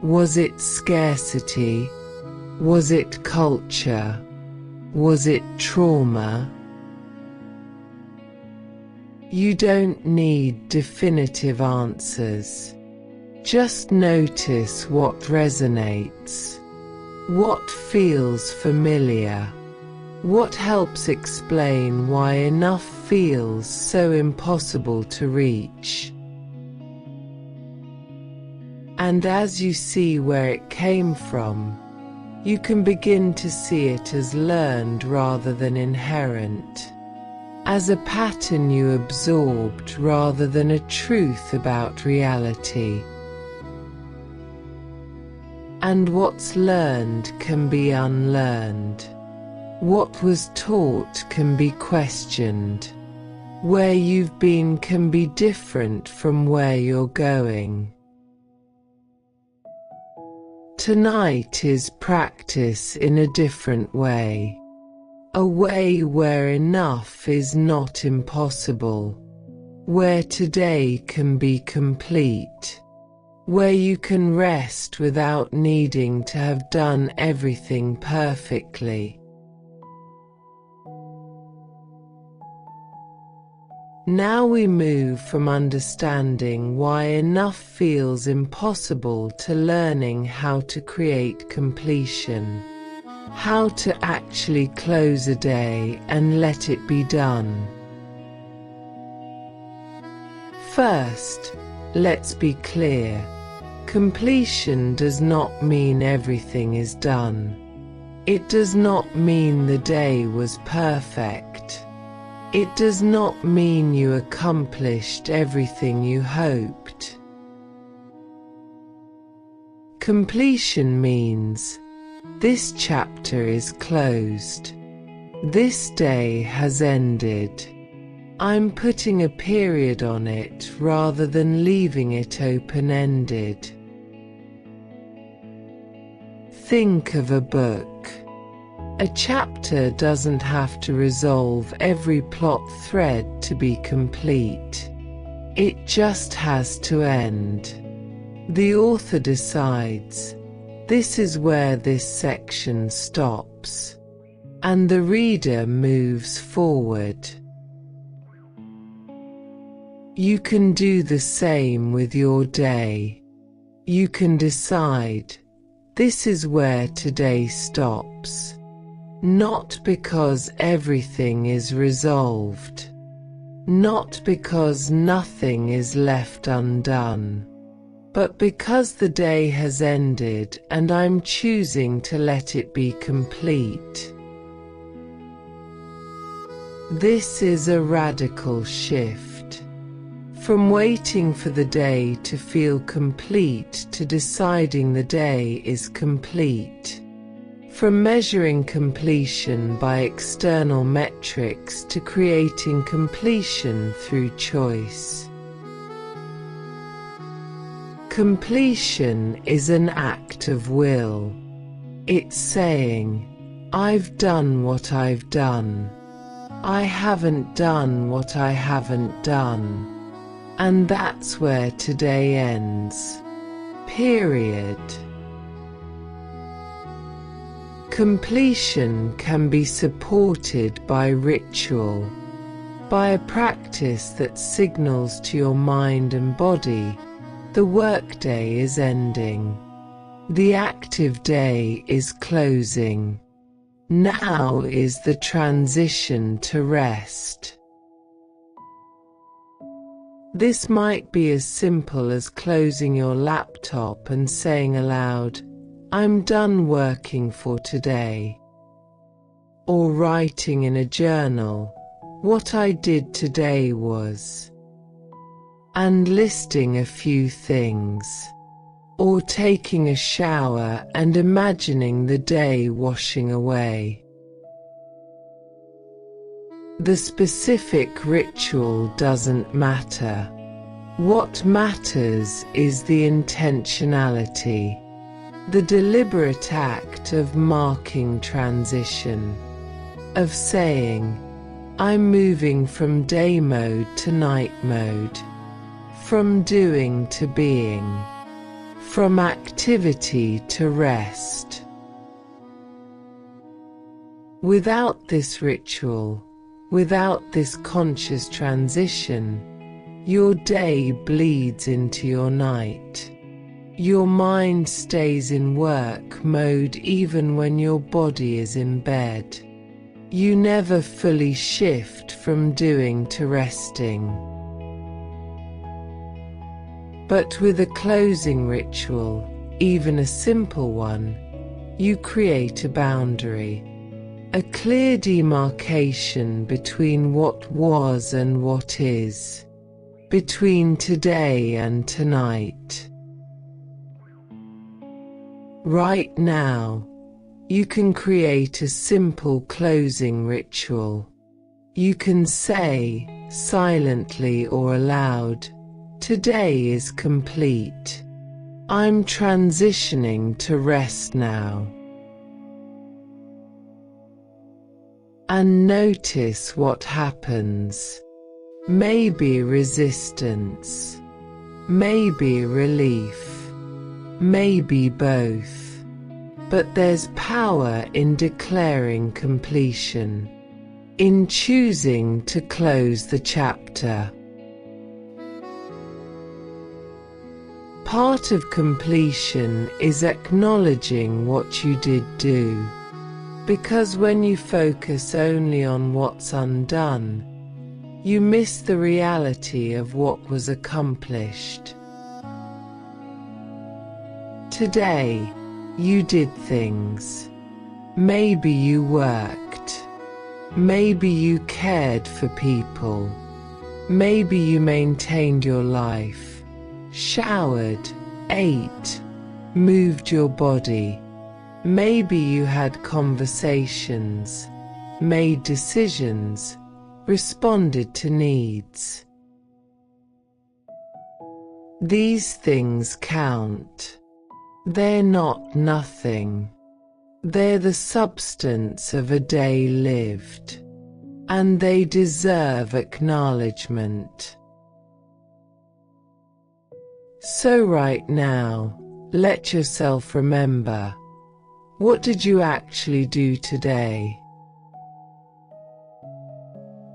Was it scarcity? Was it culture? Was it trauma? You don't need definitive answers. Just notice what resonates, what feels familiar, what helps explain why enough feels so impossible to reach. And as you see where it came from, you can begin to see it as learned rather than inherent. As a pattern you absorbed rather than a truth about reality. And what's learned can be unlearned. What was taught can be questioned. Where you've been can be different from where you're going. Tonight is practice in a different way. A way where enough is not impossible, where today can be complete, where you can rest without needing to have done everything perfectly. Now we move from understanding why enough feels impossible to learning how to create completion. How to actually close a day and let it be done. First, let's be clear. Completion does not mean everything is done. It does not mean the day was perfect. It does not mean you accomplished everything you hoped. Completion means this chapter is closed. This day has ended. I'm putting a period on it rather than leaving it open-ended. Think of a book. A chapter doesn't have to resolve every plot thread to be complete. It just has to end. The author decides, this is where this section stops, and the reader moves forward. You can do the same with your day. You can decide, this is where today stops. Not because everything is resolved. Not because nothing is left undone. But because the day has ended and I'm choosing to let it be complete. This is a radical shift. From waiting for the day to feel complete to deciding the day is complete. From measuring completion by external metrics to creating completion through choice. Completion is an act of will. It's saying, I've done what I've done. I haven't done what I haven't done. And that's where today ends. Period. Completion can be supported by ritual, by a practice that signals to your mind and body, the workday is ending. The active day is closing. Now is the transition to rest. This might be as simple as closing your laptop and saying aloud, I'm done working for today. Or writing in a journal, what I did today was. And listing a few things. Or taking a shower and imagining the day washing away. The specific ritual doesn't matter. What matters is the intentionality, the deliberate act of marking transition, of saying, I'm moving from day mode to night mode, from doing to being, from activity to rest. Without this ritual, without this conscious transition, your day bleeds into your night. Your mind stays in work mode even when your body is in bed. You never fully shift from doing to resting. But with a closing ritual, even a simple one, you create a boundary. A clear demarcation between what was and what is, between today and tonight. Right now, you can create a simple closing ritual. You can say, silently or aloud, today is complete. I'm transitioning to rest now. And notice what happens. Maybe resistance, maybe relief, maybe both. But there's power in declaring completion, in choosing to close the chapter. Part of completion is acknowledging what you did do. Because when you focus only on what's undone, you miss the reality of what was accomplished. Today, you did things. Maybe you worked. Maybe you cared for people. Maybe you maintained your life, showered, ate, moved your body. Maybe you had conversations, made decisions, responded to needs. These things count. They're not nothing. They're the substance of a day lived, and they deserve acknowledgement. So right now, let yourself remember, what did you actually do today?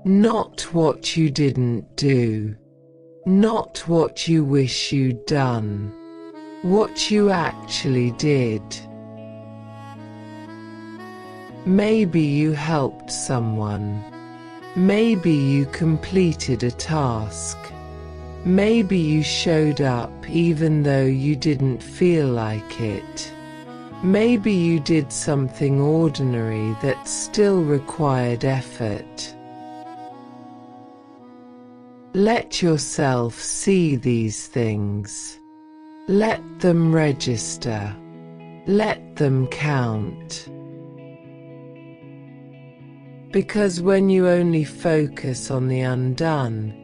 Not what you didn't do. Not what you wish you'd done. What you actually did. Maybe you helped someone. Maybe you completed a task. Maybe you showed up even though you didn't feel like it. Maybe you did something ordinary that still required effort. Let yourself see these things. Let them register. Let them count. Because when you only focus on the undone,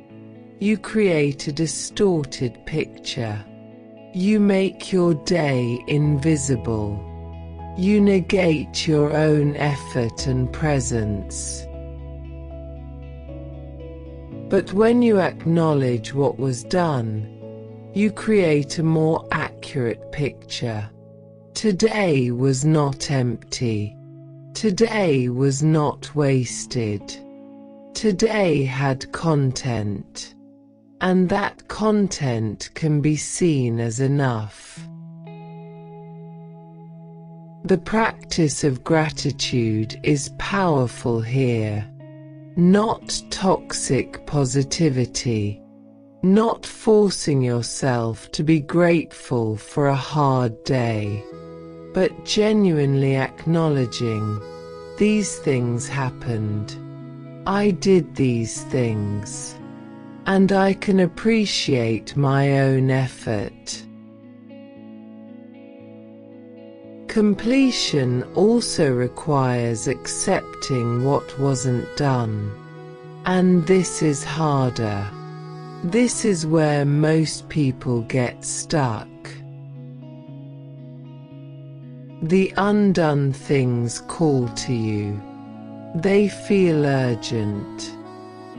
you create a distorted picture. You make your day invisible. You negate your own effort and presence. But when you acknowledge what was done, you create a more accurate picture. Today was not empty. Today was not wasted. Today had content. And that content can be seen as enough. The practice of gratitude is powerful here. Not toxic positivity. Not forcing yourself to be grateful for a hard day, but genuinely acknowledging, these things happened. I did these things. And I can appreciate my own effort. Completion also requires accepting what wasn't done. And this is harder. This is where most people get stuck. The undone things call to you. They feel urgent.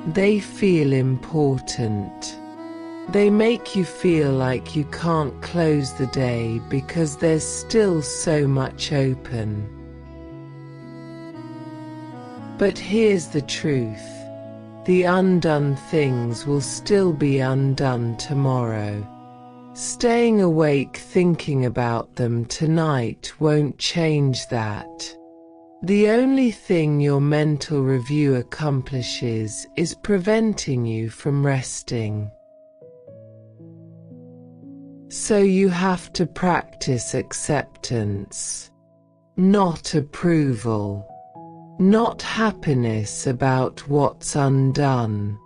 They feel important. They make you feel like you can't close the day because there's still so much open. But here's the truth. The undone things will still be undone tomorrow. Staying awake thinking about them tonight won't change that. The only thing your mental review accomplishes is preventing you from resting. So you have to practice acceptance, not approval, not happiness about what's undone,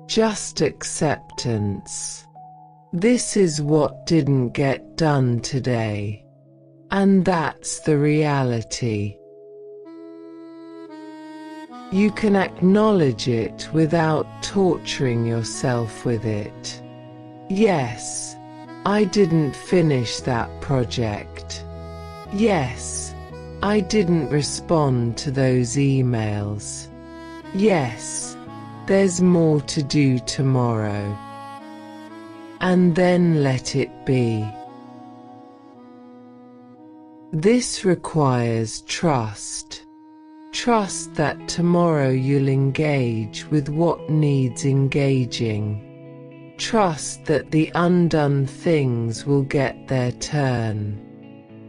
just acceptance. This is what didn't get done today, and that's the reality. You can acknowledge it without torturing yourself with it. Yes, I didn't finish that project. Yes, I didn't respond to those emails. Yes, there's more to do tomorrow. And then let it be. This requires trust. Trust that tomorrow you'll engage with what needs engaging. Trust that the undone things will get their turn.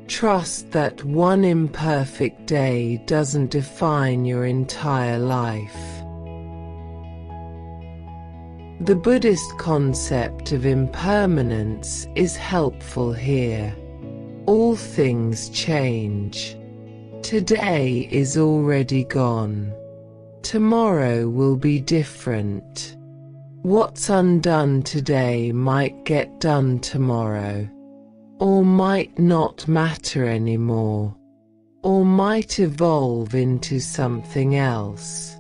Trust that one imperfect day doesn't define your entire life. The Buddhist concept of impermanence is helpful here. All things change. Today is already gone. Tomorrow will be different. What's undone today might get done tomorrow, or might not matter anymore, or might evolve into something else.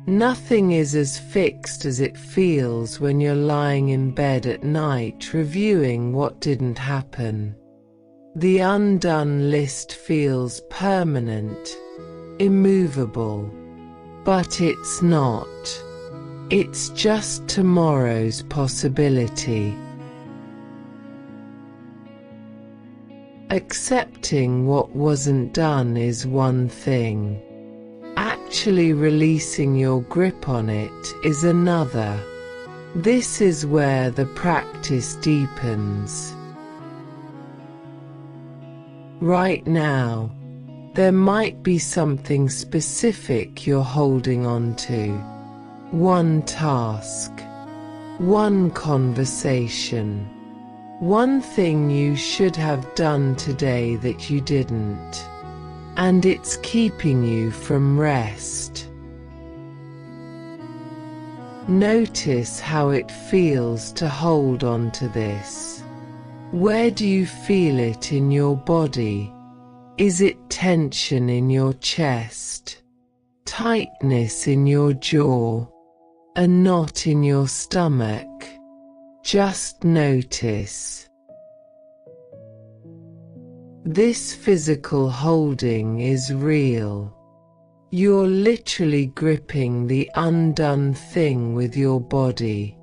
Nothing is as fixed as it feels when you're lying in bed at night reviewing what didn't happen. The undone list feels permanent, immovable, but it's not. It's just tomorrow's possibility. Accepting what wasn't done is one thing. Actually releasing your grip on it is another. This is where the practice deepens. Right now, there might be something specific you're holding on to. One task, one conversation, one thing you should have done today that you didn't, and it's keeping you from rest. Notice how it feels to hold on to this. Where do you feel it in your body? Is it tension in your chest, tightness in your jaw, a knot in your stomach? Just notice. This physical holding is real. You're literally gripping the undone thing with your body,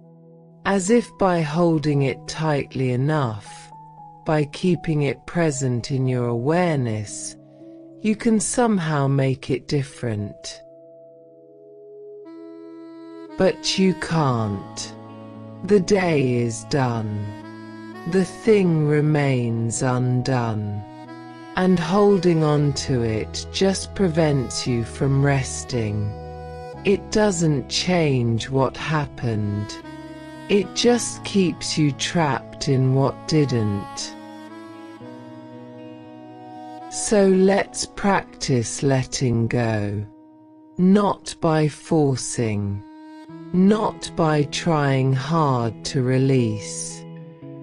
as if by holding it tightly enough, by keeping it present in your awareness, you can somehow make it different. But you can't. The day is done. The thing remains undone. And holding on to it just prevents you from resting. It doesn't change what happened. It just keeps you trapped in what didn't. So let's practice letting go. Not by forcing, not by trying hard to release,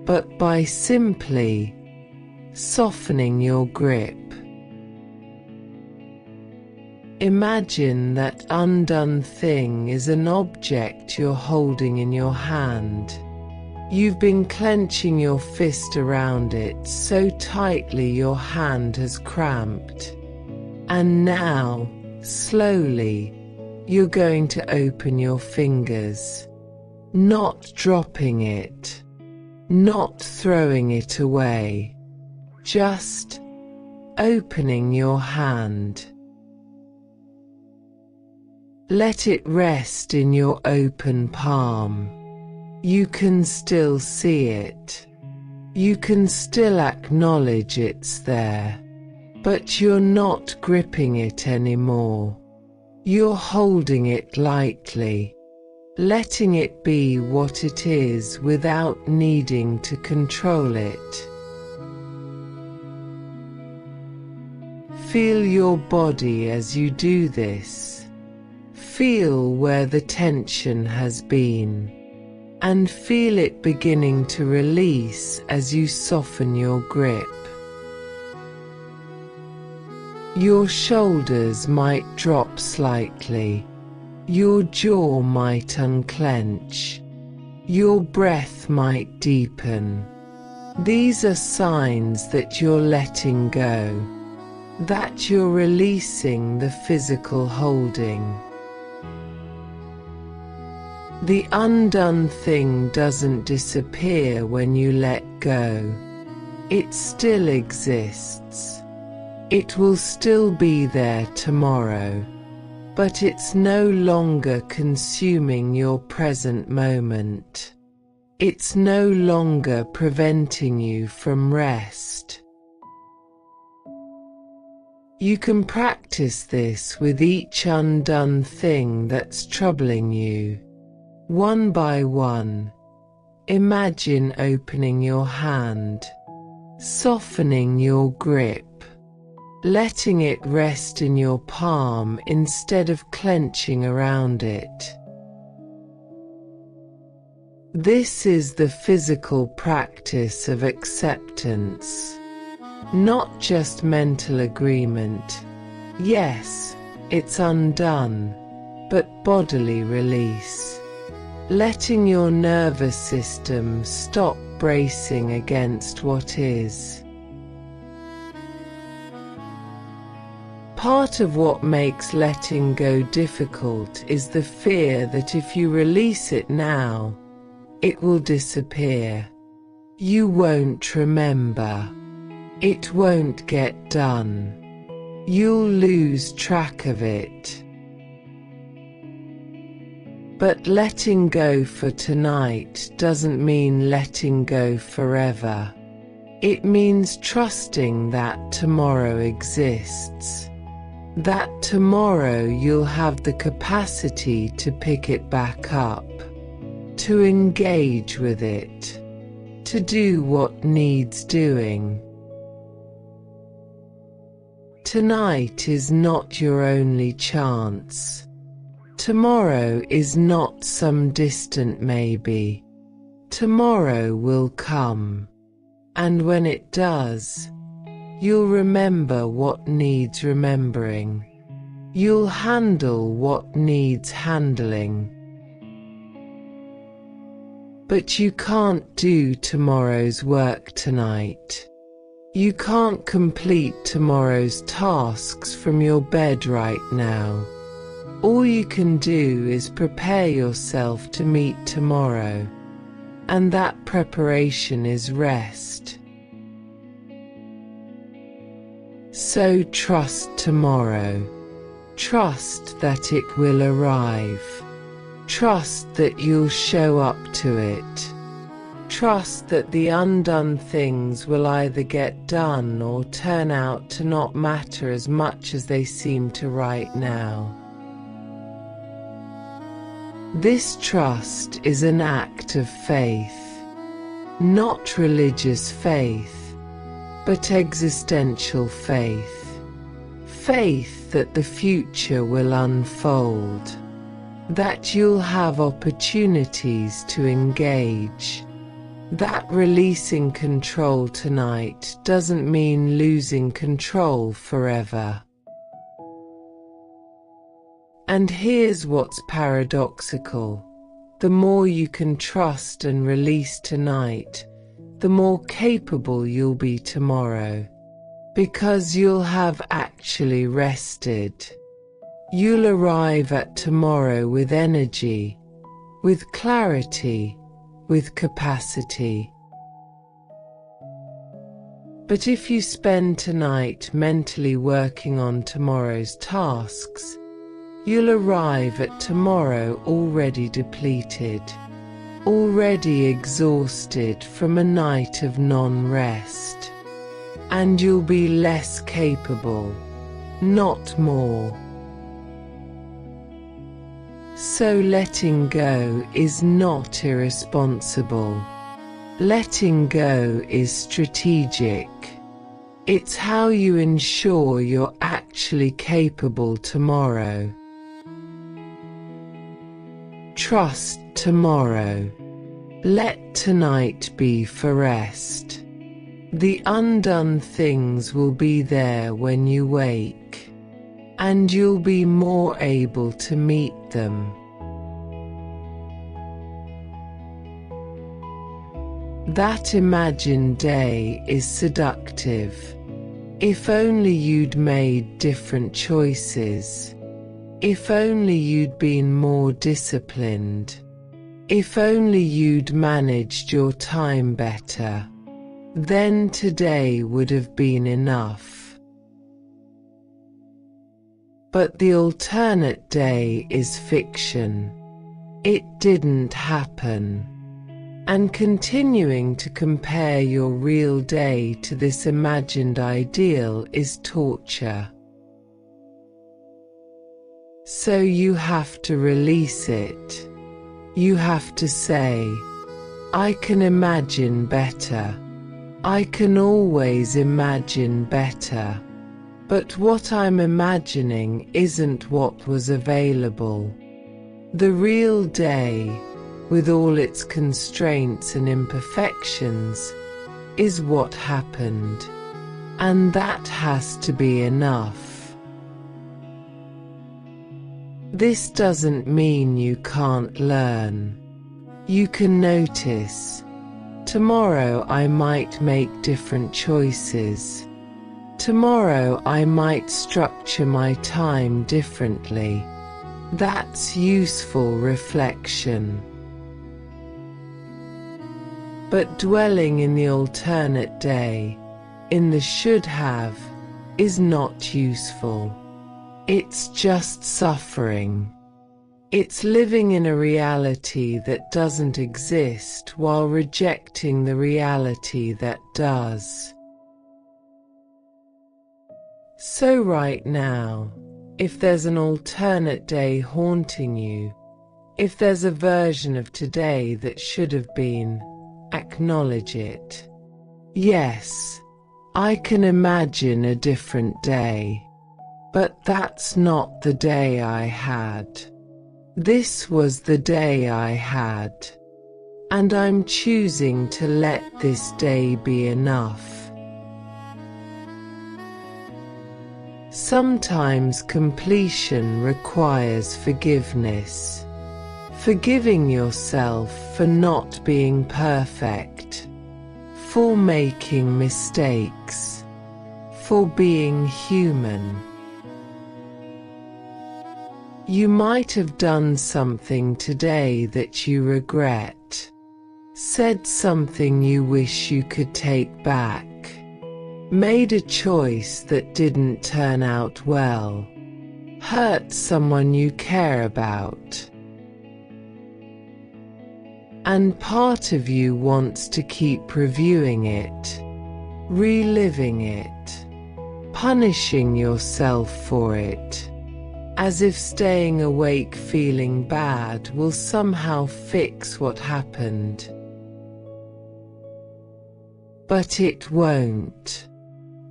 but by simply softening your grip. Imagine that undone thing is an object you're holding in your hand. You've been clenching your fist around it so tightly your hand has cramped. And now, slowly, you're going to open your fingers, not dropping it, not throwing it away, just opening your hand. Let it rest in your open palm. You can still see it. You can still acknowledge it's there. But you're not gripping it anymore. You're holding it lightly, letting it be what it is without needing to control it. Feel your body as you do this. Feel where the tension has been, and feel it beginning to release as you soften your grip. Your shoulders might drop slightly, your jaw might unclench, your breath might deepen. These are signs that you're letting go, that you're releasing the physical holding. The undone thing doesn't disappear when you let go. It still exists. It will still be there tomorrow, but it's no longer consuming your present moment. It's no longer preventing you from rest. You can practice this with each undone thing that's troubling you. One by one, imagine opening your hand, softening your grip, letting it rest in your palm instead of clenching around it. This is the physical practice of acceptance, not just mental agreement. Yes, it's undone, but bodily release. Letting your nervous system stop bracing against what is. Part of what makes letting go difficult is the fear that if you release it now, it will disappear. You won't remember. It won't get done. You'll lose track of it. But letting go for tonight doesn't mean letting go forever. It means trusting that tomorrow exists. That tomorrow you'll have the capacity to pick it back up, to engage with it, to do what needs doing. Tonight is not your only chance. Tomorrow is not some distant maybe. Tomorrow will come, and when it does, you'll remember what needs remembering. You'll handle what needs handling. But you can't do tomorrow's work tonight. You can't complete tomorrow's tasks from your bed right now. All you can do is prepare yourself to meet tomorrow, and that preparation is rest. So trust tomorrow. Trust that it will arrive. Trust that you'll show up to it. Trust that the undone things will either get done or turn out to not matter as much as they seem to right now. This trust is an act of faith, not religious faith, but existential faith. Faith that the future will unfold, that you'll have opportunities to engage, that releasing control tonight doesn't mean losing control forever. And here's what's paradoxical. The more you can trust and release tonight, the more capable you'll be tomorrow. Because you'll have actually rested. You'll arrive at tomorrow with energy, with clarity, with capacity. But if you spend tonight mentally working on tomorrow's tasks, you'll arrive at tomorrow already depleted, already exhausted from a night of non-rest. And you'll be less capable, not more. So letting go is not irresponsible. Letting go is strategic. It's how you ensure you're actually capable tomorrow. Trust tomorrow. Let tonight be for rest. The undone things will be there when you wake, and you'll be more able to meet them. That imagined day is seductive. If only you'd made different choices. If only you'd been more disciplined. If only you'd managed your time better. Then today would have been enough. But the alternate day is fiction. It didn't happen. And continuing to compare your real day to this imagined ideal is torture. So you have to release it. You have to say, I can imagine better. I can always imagine better. But what I'm imagining isn't what was available. The real day, with all its constraints and imperfections, is what happened. And that has to be enough. This doesn't mean you can't learn. You can notice. Tomorrow I might make different choices. Tomorrow I might structure my time differently. That's useful reflection. But dwelling in the alternate day, in the should have, is not useful. It's just suffering. It's living in a reality that doesn't exist while rejecting the reality that does. So right now, if there's an alternate day haunting you, if there's a version of today that should have been, acknowledge it. Yes, I can imagine a different day, but that's not the day I had. This was the day I had, and I'm choosing to let this day be enough. Sometimes completion requires forgiveness. Forgiving yourself for not being perfect, for making mistakes, for being human. You might have done something today that you regret, said something you wish you could take back, made a choice that didn't turn out well, hurt someone you care about. And part of you wants to keep reviewing it, reliving it, punishing yourself for it, as if staying awake feeling bad will somehow fix what happened. But it won't.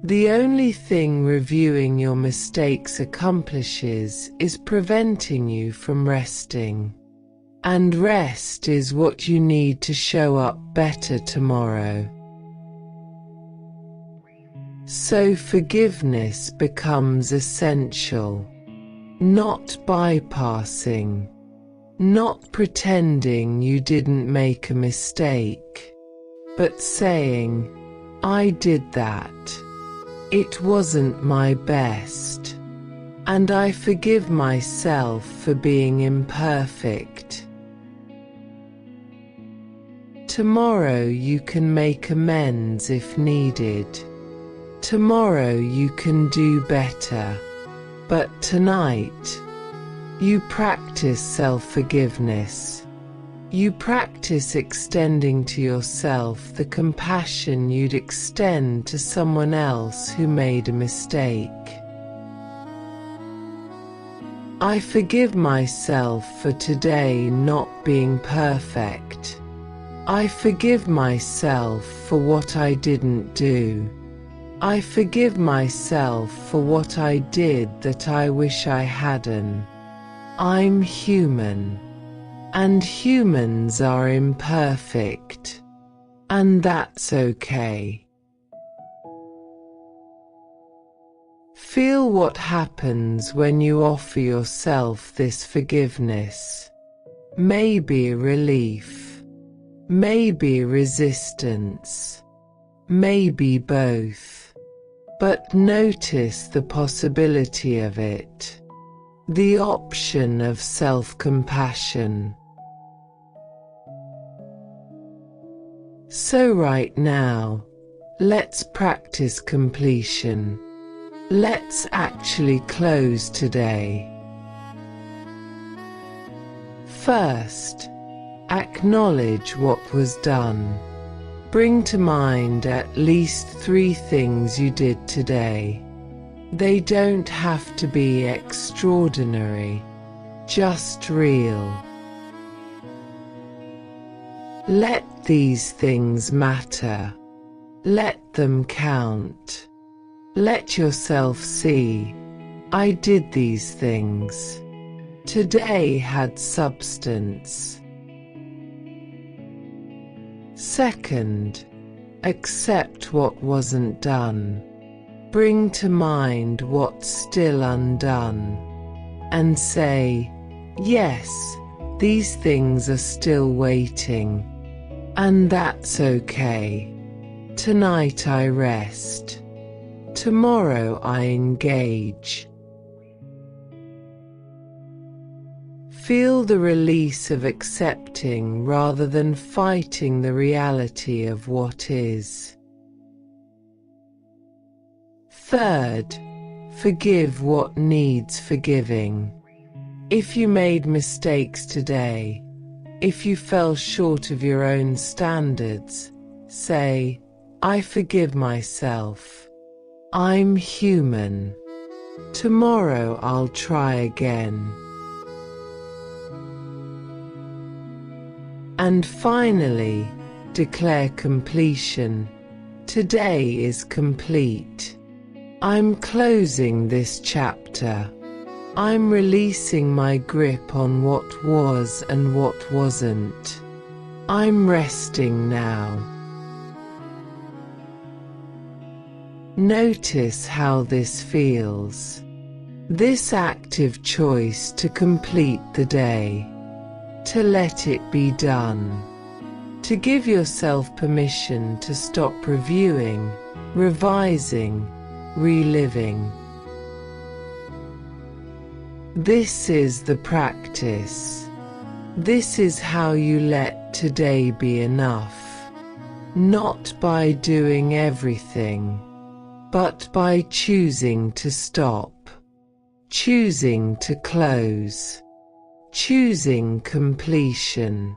The only thing reviewing your mistakes accomplishes is preventing you from resting. And rest is what you need to show up better tomorrow. So forgiveness becomes essential. Not bypassing, not pretending you didn't make a mistake, but saying, I did that. It wasn't my best, and I forgive myself for being imperfect. Tomorrow you can make amends if needed. Tomorrow you can do better. But tonight, you practice self-forgiveness. You practice extending to yourself the compassion you'd extend to someone else who made a mistake. I forgive myself for today not being perfect. I forgive myself for what I didn't do. I forgive myself for what I did that I wish I hadn't. I'm human, and humans are imperfect, and that's okay. Feel what happens when you offer yourself this forgiveness. Maybe relief, maybe resistance, maybe both. But notice the possibility of it, the option of self-compassion. So right now, let's practice completion. Let's actually close today. First, acknowledge what was done. Bring to mind at least 3 things you did today. They don't have to be extraordinary, just real. Let these things matter. Let them count. Let yourself see, I did these things. Today had substance. Second, accept what wasn't done. Bring to mind what's still undone, and say, yes, these things are still waiting, and that's okay. Tonight I rest. Tomorrow I engage. Feel the release of accepting rather than fighting the reality of what is. Third, forgive what needs forgiving. If you made mistakes today, if you fell short of your own standards, say, I forgive myself. I'm human. Tomorrow I'll try again. And finally, declare completion. Today is complete. I'm closing this chapter. I'm releasing my grip on what was and what wasn't. I'm resting now. Notice how this feels. This active choice to complete the day. To let it be done. To give yourself permission to stop reviewing, revising, reliving. This is the practice. This is how you let today be enough. Not by doing everything, but by choosing to stop, choosing to close, choosing completion.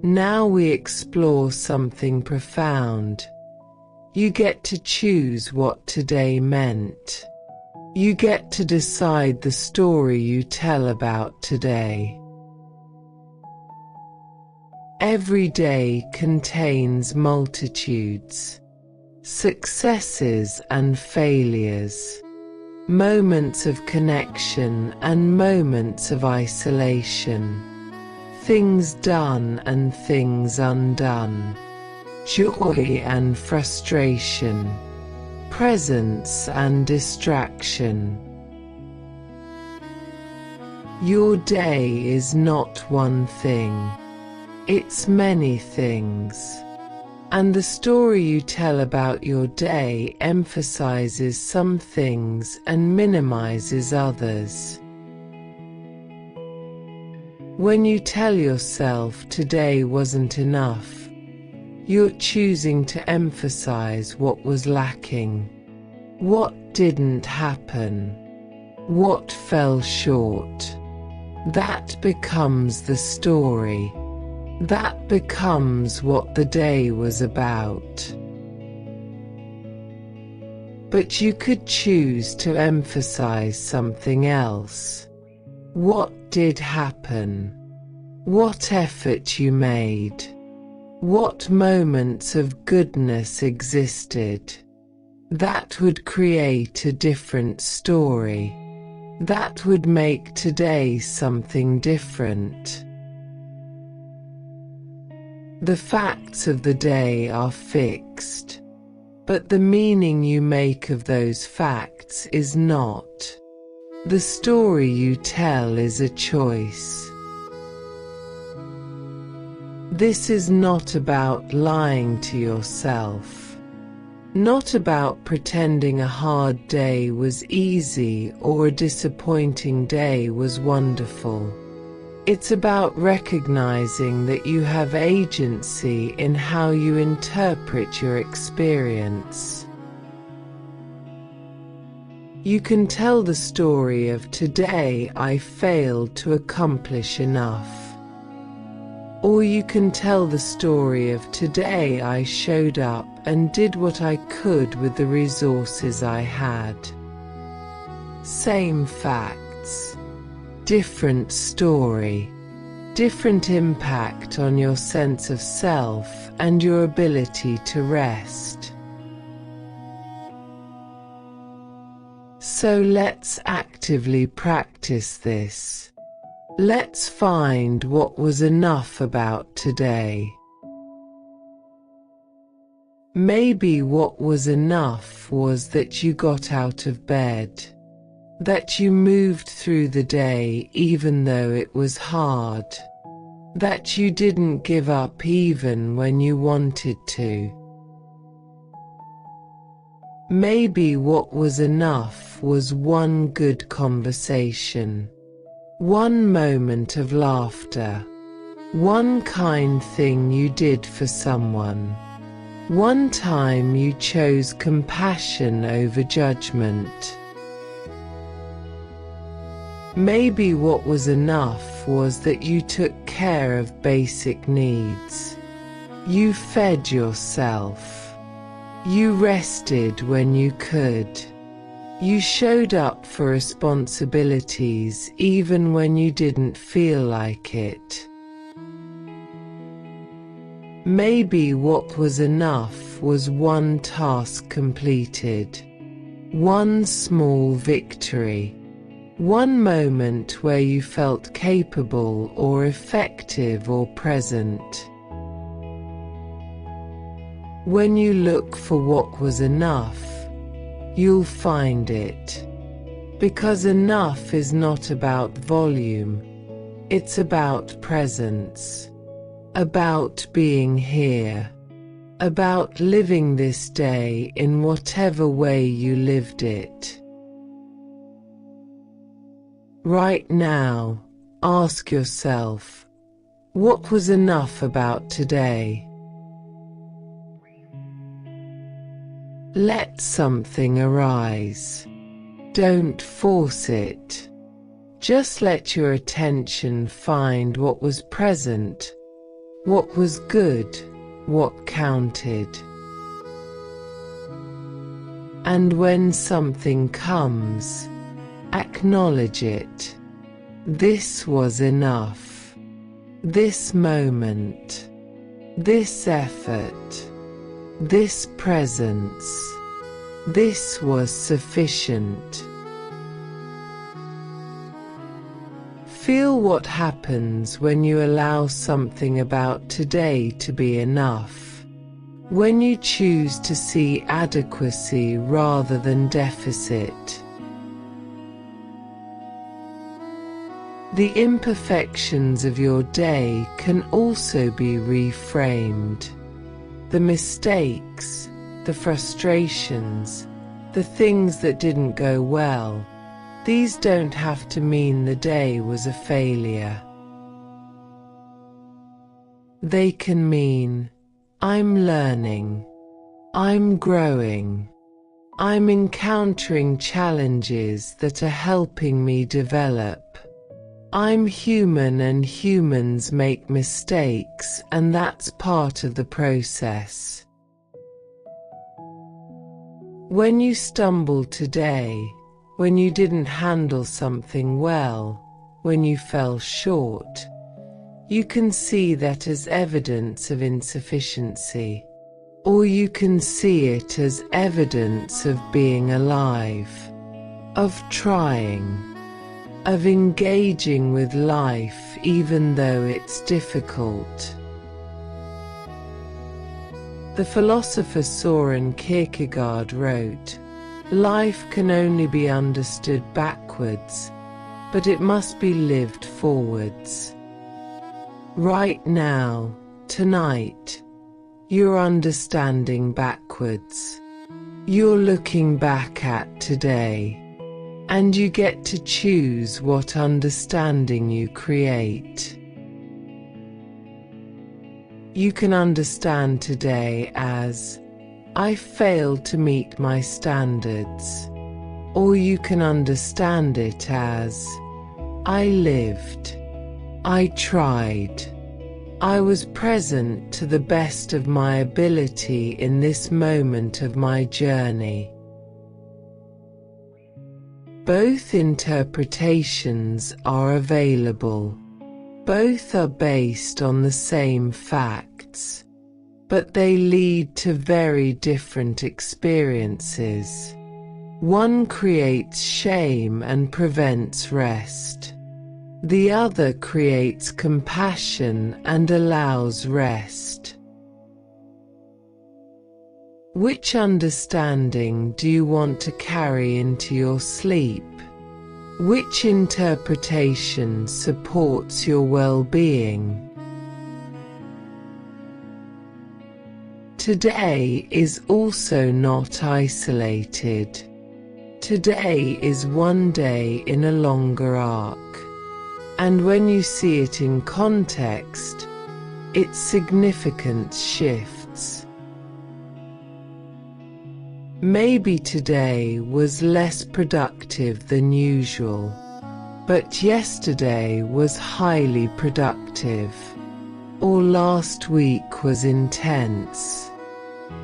Now we explore something profound. You get to choose what today meant. You get to decide the story you tell about today. Every day contains multitudes, successes and failures, moments of connection and moments of isolation, things done and things undone, joy and frustration, presence and distraction. Your day is not one thing, it's many things. And the story you tell about your day emphasizes some things and minimizes others. When you tell yourself today wasn't enough, you're choosing to emphasize what was lacking, what didn't happen, what fell short. That becomes the story. That becomes what the day was about. But you could choose to emphasize something else. What did happen? What effort you made? What moments of goodness existed? That would create a different story. That would make today something different. The facts of the day are fixed, but the meaning you make of those facts is not. The story you tell is a choice. This is not about lying to yourself, not about pretending a hard day was easy or a disappointing day was wonderful. It's about recognizing that you have agency in how you interpret your experience. You can tell the story of today I failed to accomplish enough. Or you can tell the story of today I showed up and did what I could with the resources I had. Same facts. Different story, different impact on your sense of self and your ability to rest. So let's actively practice this. Let's find what was enough about today. Maybe what was enough was that you got out of bed. That you moved through the day even though it was hard. that you didn't give up even when you wanted to. Maybe what was enough was one good conversation, one moment of laughter, one kind thing you did for someone, one time you chose compassion over judgment. Maybe what was enough was that you took care of basic needs. You fed yourself. You rested when you could. You showed up for responsibilities even when you didn't feel like it. Maybe what was enough was one task completed, one small victory, one moment where you felt capable or effective or present. When you look for what was enough, you'll find it. Because enough is not about volume, it's about presence, about being here, about living this day in whatever way you lived it. Right now, ask yourself, what was enough about today? Let something arise. Don't force it. Just let your attention find what was present, what was good, what counted. And when something comes, acknowledge it. This was enough. This moment. This effort. This presence. This was sufficient. Feel what happens when you allow something about today to be enough. When you choose to see adequacy rather than deficit. The imperfections of your day can also be reframed. The mistakes, the frustrations, the things that didn't go well, these don't have to mean the day was a failure. They can mean, I'm learning, I'm growing, I'm encountering challenges that are helping me develop. I'm human and humans make mistakes, and that's part of the process. When you stumble today, when you didn't handle something well, when you fell short, you can see that as evidence of insufficiency, or you can see it as evidence of being alive, of trying, of engaging with life even though it's difficult. The philosopher Søren Kierkegaard wrote, "Life can only be understood backwards, but it must be lived forwards." Right now, tonight, you're understanding backwards. You're looking back at today. And you get to choose what understanding you create. You can understand today as, I failed to meet my standards. Or you can understand it as, I lived. I tried. I was present to the best of my ability in this moment of my journey. Both interpretations are available. Both are based on the same facts, but they lead to very different experiences. One creates shame and prevents rest. The other creates compassion and allows rest. Which understanding do you want to carry into your sleep? Which interpretation supports your well-being? Today is also not isolated. Today is one day in a longer arc. And when you see it in context, its significance shifts. Maybe today was less productive than usual, but yesterday was highly productive. Or last week was intense,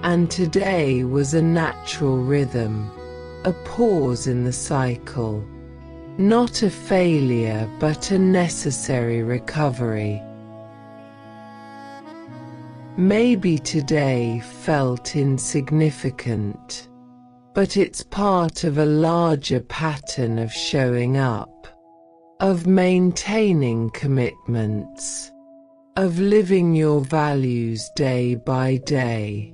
and today was a natural rhythm, a pause in the cycle. Not a failure, but a necessary recovery. Maybe today felt insignificant, but it's part of a larger pattern of showing up, of maintaining commitments, of living your values day by day.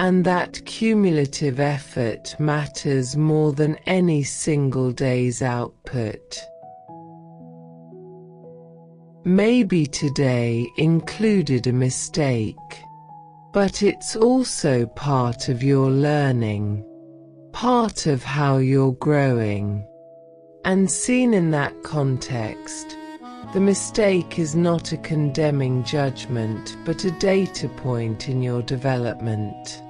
And that cumulative effort matters more than any single day's output. Maybe today included a mistake, but it's also part of your learning, part of how you're growing. And seen in that context, the mistake is not a condemning judgment, but a data point in your development.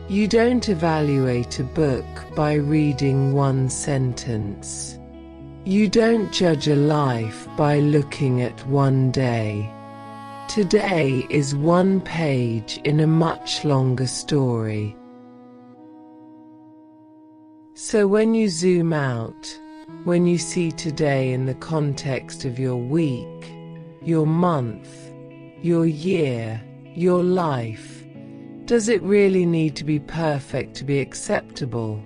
You don't evaluate a book by reading one sentence. You don't judge a life by looking at one day. Today is one page in a much longer story. So when you zoom out, when you see today in the context of your week, your month, your year, your life, does it really need to be perfect to be acceptable?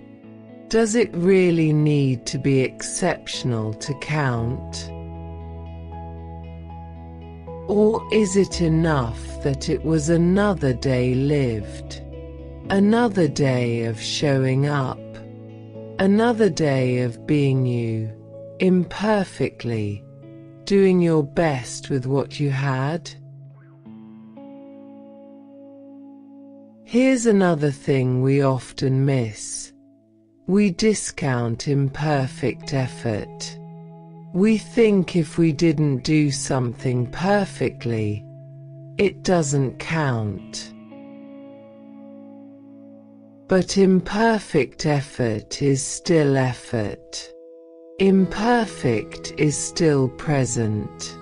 Does it really need to be exceptional to count? Or is it enough that it was another day lived, another day of showing up, another day of being you, imperfectly, doing your best with what you had? Here's another thing we often miss. We discount imperfect effort. We think if we didn't do something perfectly, it doesn't count. But imperfect effort is still effort. Imperfect is still present.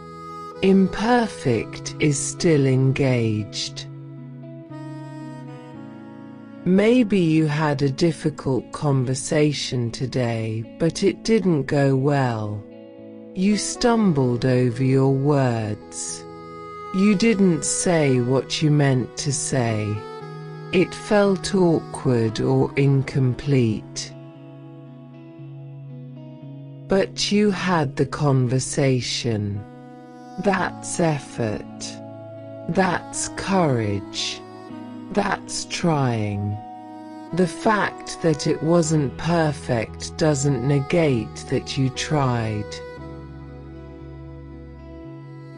Imperfect is still engaged. Maybe you had a difficult conversation today, but it didn't go well. You stumbled over your words. You didn't say what you meant to say. It felt awkward or incomplete. But you had the conversation. That's effort. That's courage. That's trying. The fact that it wasn't perfect doesn't negate that you tried.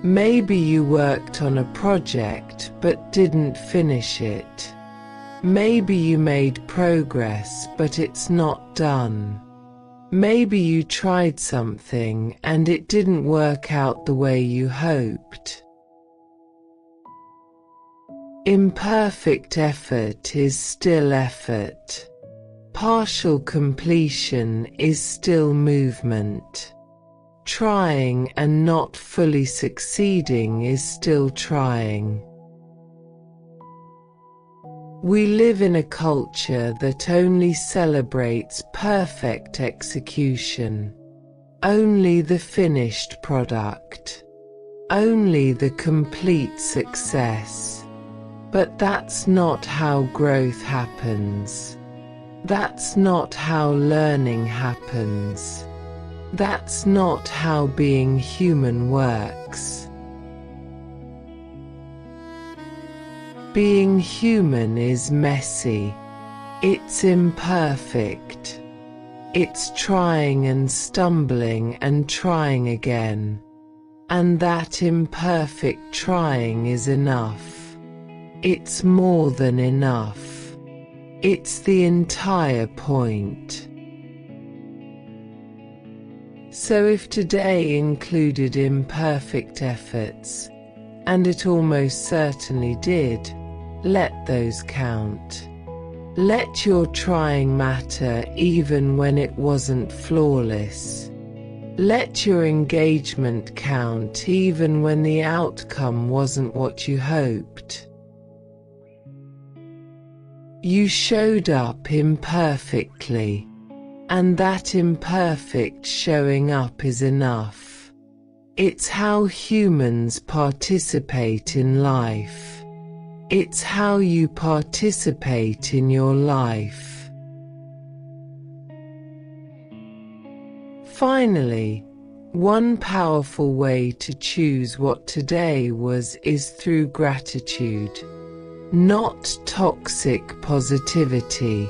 Maybe you worked on a project but didn't finish it. Maybe you made progress but it's not done. Maybe you tried something and it didn't work out the way you hoped. Imperfect effort is still effort. Partial completion is still movement. Trying and not fully succeeding is still trying. We live in a culture that only celebrates perfect execution. Only the finished product. Only the complete success. But that's not how growth happens. That's not how learning happens. That's not how being human works. Being human is messy. It's imperfect. It's trying and stumbling and trying again. And that imperfect trying is enough. It's more than enough. It's the entire point. So if today included imperfect efforts, and it almost certainly did, let those count. Let your trying matter even when it wasn't flawless. Let your engagement count even when the outcome wasn't what you hoped. You showed up imperfectly, and that imperfect showing up is enough. It's how humans participate in life. It's how you participate in your life. Finally, one powerful way to choose what today was is through gratitude. Not toxic positivity.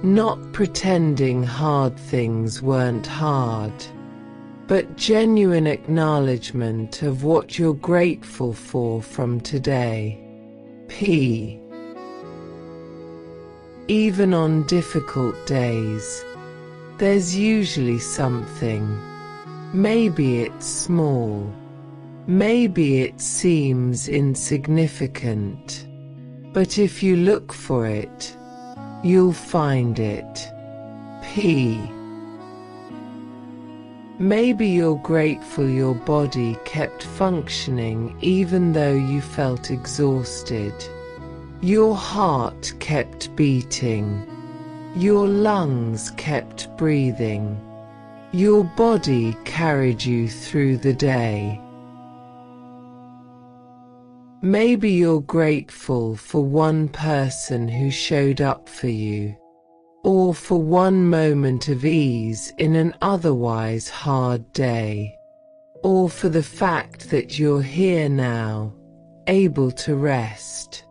Not pretending hard things weren't hard. But genuine acknowledgement of what you're grateful for from today. P. Even on difficult days, there's usually something. Maybe it's small. Maybe it seems insignificant. But if you look for it, you'll find it. P. Maybe you're grateful your body kept functioning even though you felt exhausted. Your heart kept beating. Your lungs kept breathing. Your body carried you through the day. Maybe you're grateful for one person who showed up for you, or for one moment of ease in an otherwise hard day, or for the fact that you're here now, able to rest.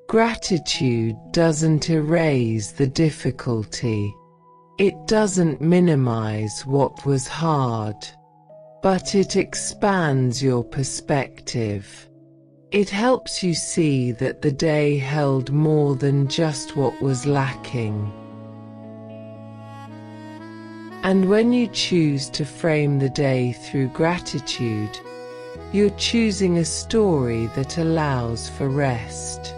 Gratitude doesn't erase the difficulty. It doesn't minimize what was hard. But it expands your perspective. It helps you see that the day held more than just what was lacking. And when you choose to frame the day through gratitude, you're choosing a story that allows for rest.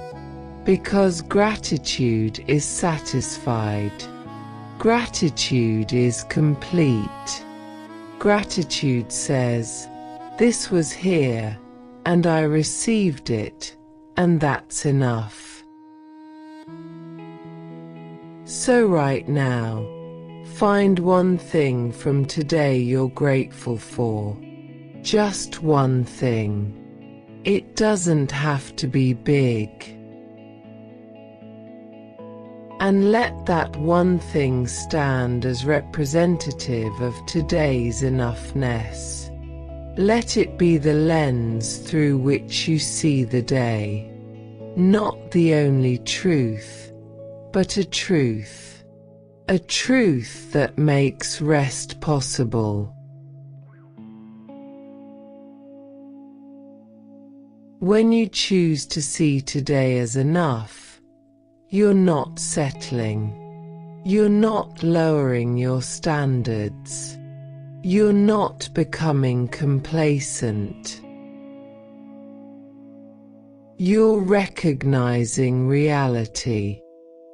Because gratitude is satisfied. Gratitude is complete. Gratitude says, "This was here, and I received it, and that's enough." So right now, find one thing from today you're grateful for. Just one thing. It doesn't have to be big. And let that one thing stand as representative of today's enoughness. Let it be the lens through which you see the day. Not the only truth, but a truth. A truth that makes rest possible. When you choose to see today as enough, you're not settling. You're not lowering your standards. You're not becoming complacent. You're recognizing reality.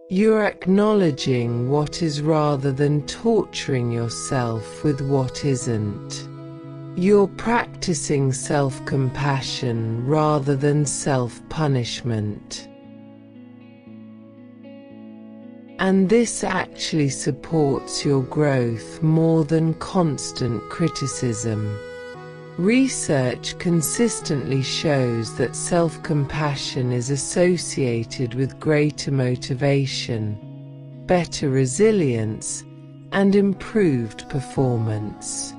You're acknowledging what is rather than torturing yourself with what isn't. You're practicing self-compassion rather than self-punishment. And this actually supports your growth more than constant criticism. Research consistently shows that self-compassion is associated with greater motivation, better resilience, and improved performance.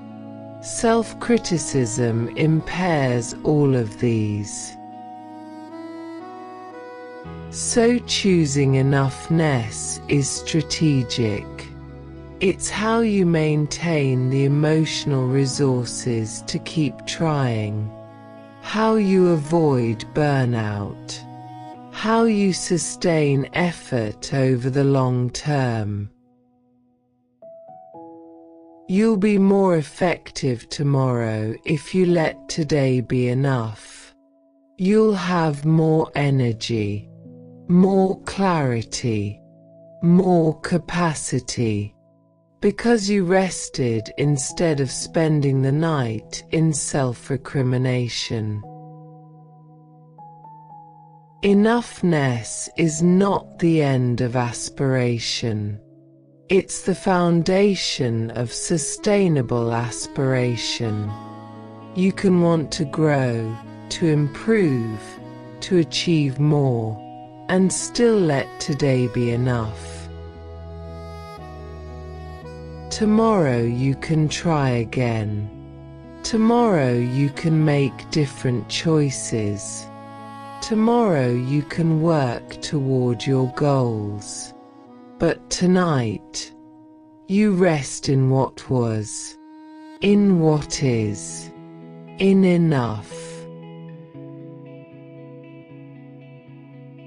Self-criticism impairs all of these. So choosing enoughness is strategic. It's how you maintain the emotional resources to keep trying. how you avoid burnout, how you sustain effort over the long term. You'll be more effective tomorrow if you let today be enough. You'll have more energy, more clarity, more capacity, because you rested instead of spending the night in self-recrimination. Enoughness is not the end of aspiration. It's the foundation of sustainable aspiration. You can want to grow, to improve, to achieve more, and still let today be enough. Tomorrow you can try again. Tomorrow you can make different choices. Tomorrow you can work toward your goals. But tonight, you rest in what was, in what is, in enough.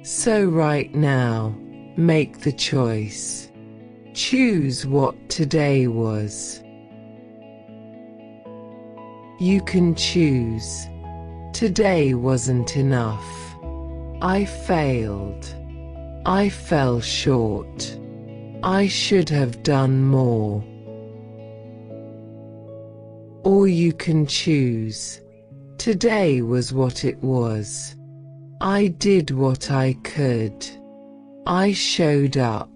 So right now, make the choice. Choose what today was. You can choose. Today wasn't enough. I failed. I fell short. I should have done more. Or you can choose. Today was what it was. I did what I could. I showed up.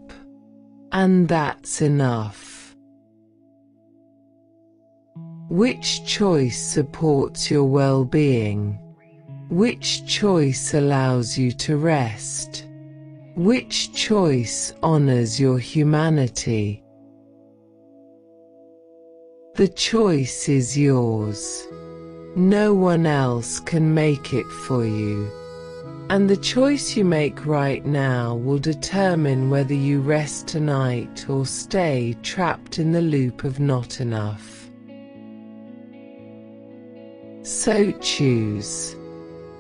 And that's enough. Which choice supports your well-being? Which choice allows you to rest? Which choice honors your humanity? The choice is yours. No one else can make it for you. And the choice you make right now will determine whether you rest tonight or stay trapped in the loop of not enough. So choose.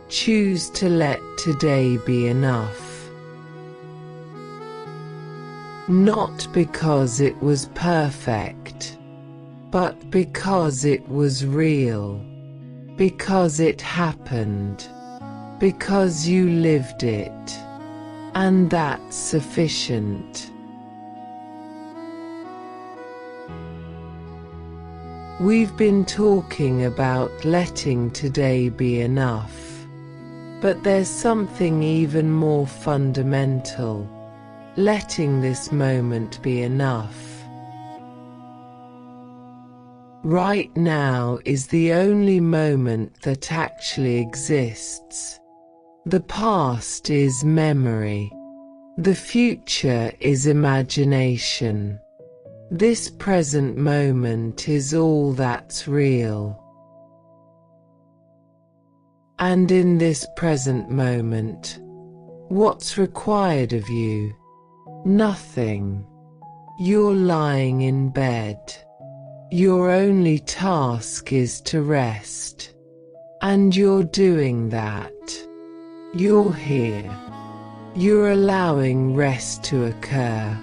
Choose to let today be enough. Not because it was perfect, but because it was real, because it happened, because you lived it, and that's sufficient. We've been talking about letting today be enough, but there's something even more fundamental. Letting this moment be enough. Right now is the only moment that actually exists. The past is memory. The future is imagination. This present moment is all that's real. And in this present moment, what's required of you? Nothing. You're lying in bed. Your only task is to rest. And you're doing that. You're here. You're allowing rest to occur.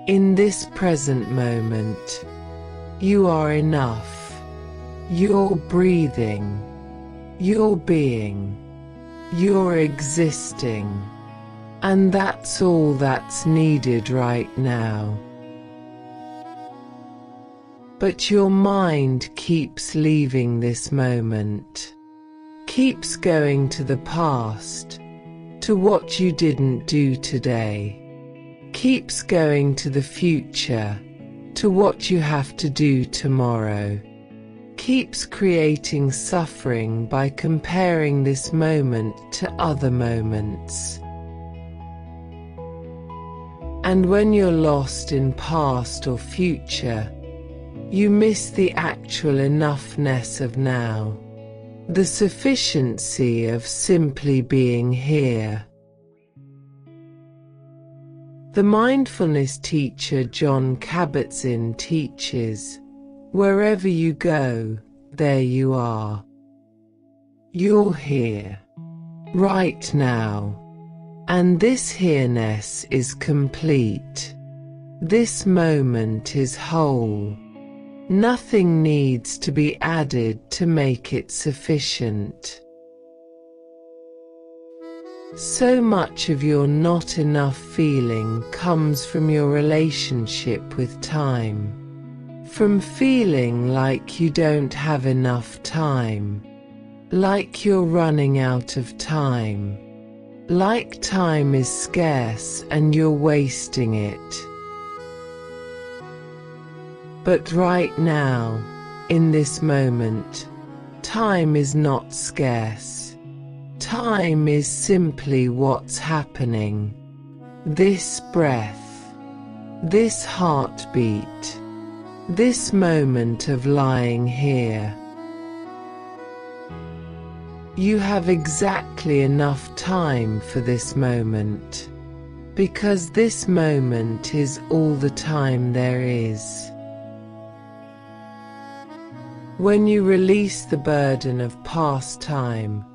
In this present moment, you are enough. You're breathing. You're being. You're existing. And that's all that's needed right now. But your mind keeps leaving this moment, keeps going to the past, to what you didn't do today, keeps going to the future, to what you have to do tomorrow, keeps creating suffering by comparing this moment to other moments. And when you're lost in past or future, you miss the actual enoughness of now, the sufficiency of simply being here. The mindfulness teacher John Kabat-Zinn teaches, wherever you go, there you are. You're here, right now. And this here-ness is complete. This moment is whole. Nothing needs to be added to make it sufficient. So much of your not enough feeling comes from your relationship with time. From feeling like you don't have enough time. Like you're running out of time. Like time is scarce and you're wasting it. But right now, in this moment, time is not scarce. Time is simply what's happening. This breath, this heartbeat, this moment of lying here. You have exactly enough time for this moment, because this moment is all the time there is. When you release the burden of past time,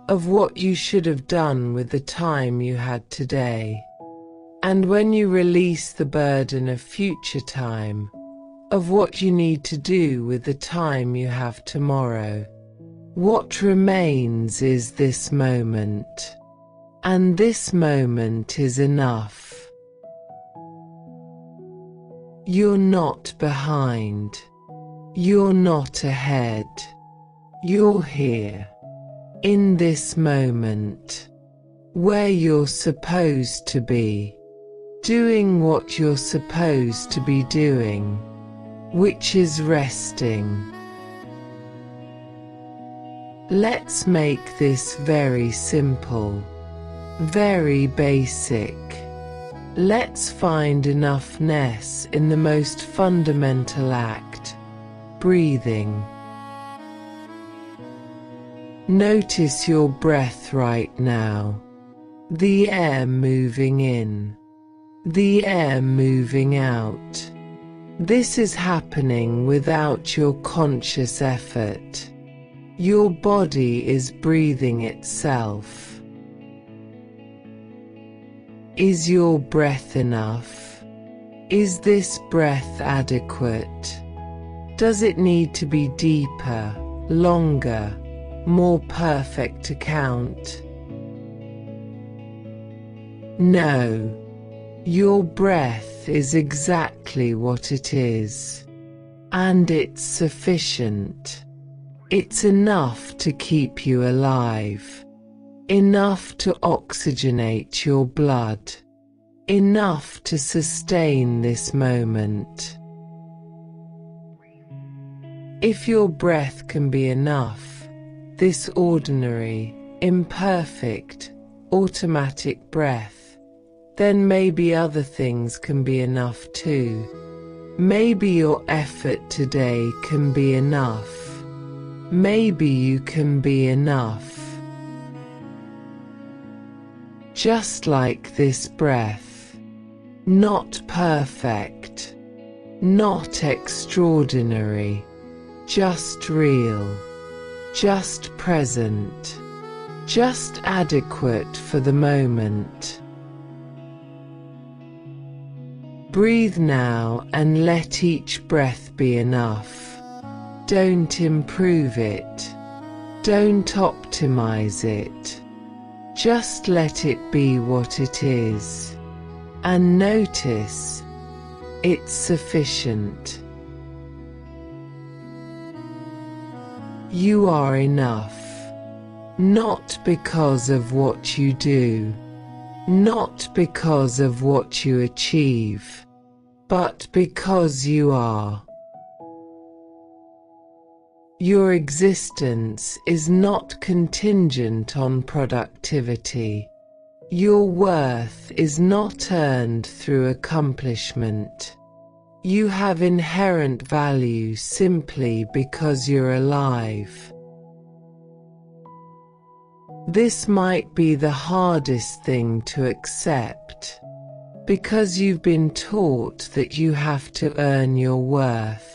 of what you should have done with the time you had today, and when you release the burden of future time, of what you need to do with the time you have tomorrow, what remains is this moment, and this moment is enough. You're not behind. You're not ahead. You're here, in this moment, where you're supposed to be, doing what you're supposed to be doing, which is resting. Let's make this very simple, very basic. Let's find enoughness in the most fundamental act, breathing. Notice your breath right now, the air moving in, the air moving out. This is happening without your conscious effort. Your body is breathing itself. Is your breath enough? Is this breath adequate? Does it need to be deeper, longer, more perfect to count? No. Your breath is exactly what it is. And it's sufficient. It's enough to keep you alive. Enough to oxygenate your blood. Enough to sustain this moment. If your breath can be enough, this ordinary, imperfect, automatic breath, then maybe other things can be enough too. Maybe your effort today can be enough. Maybe you can be enough. Just like this breath. Not perfect. Not extraordinary. Just real. Just present. Just adequate for the moment. Breathe now and let each breath be enough. Don't improve it. Don't optimize it. Just let it be what it is. And notice, it's sufficient. You are enough. Not because of what you do. Not because of what you achieve. But because you are. Your existence is not contingent on productivity. Your worth is not earned through accomplishment. You have inherent value simply because you're alive. This might be the hardest thing to accept, because you've been taught that you have to earn your worth.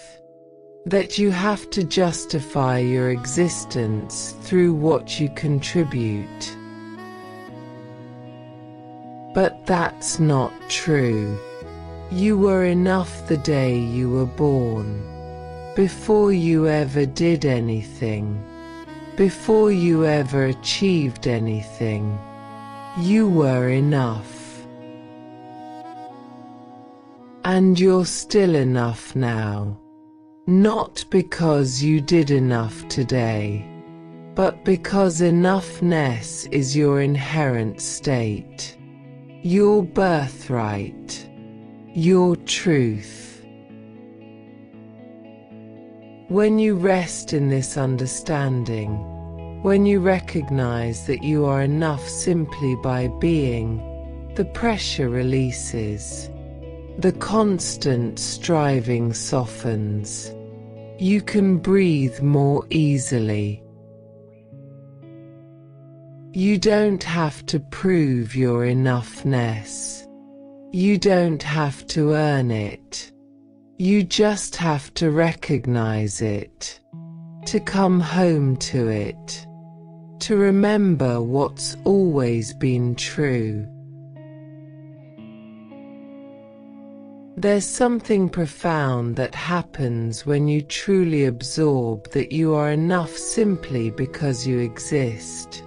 that you have to justify your existence through what you contribute. But that's not true. You were enough the day you were born, before you ever did anything, before you ever achieved anything. You were enough. And you're still enough now. Not because you did enough today, but because enoughness is your inherent state, your birthright, your truth. When you rest in this understanding, when you recognize that you are enough simply by being, the pressure releases. The constant striving softens. You can breathe more easily. You don't have to prove your enoughness. You don't have to earn it. You just have to recognize it, to come home to it, to remember what's always been true. There's something profound that happens when you truly absorb that you are enough simply because you exist.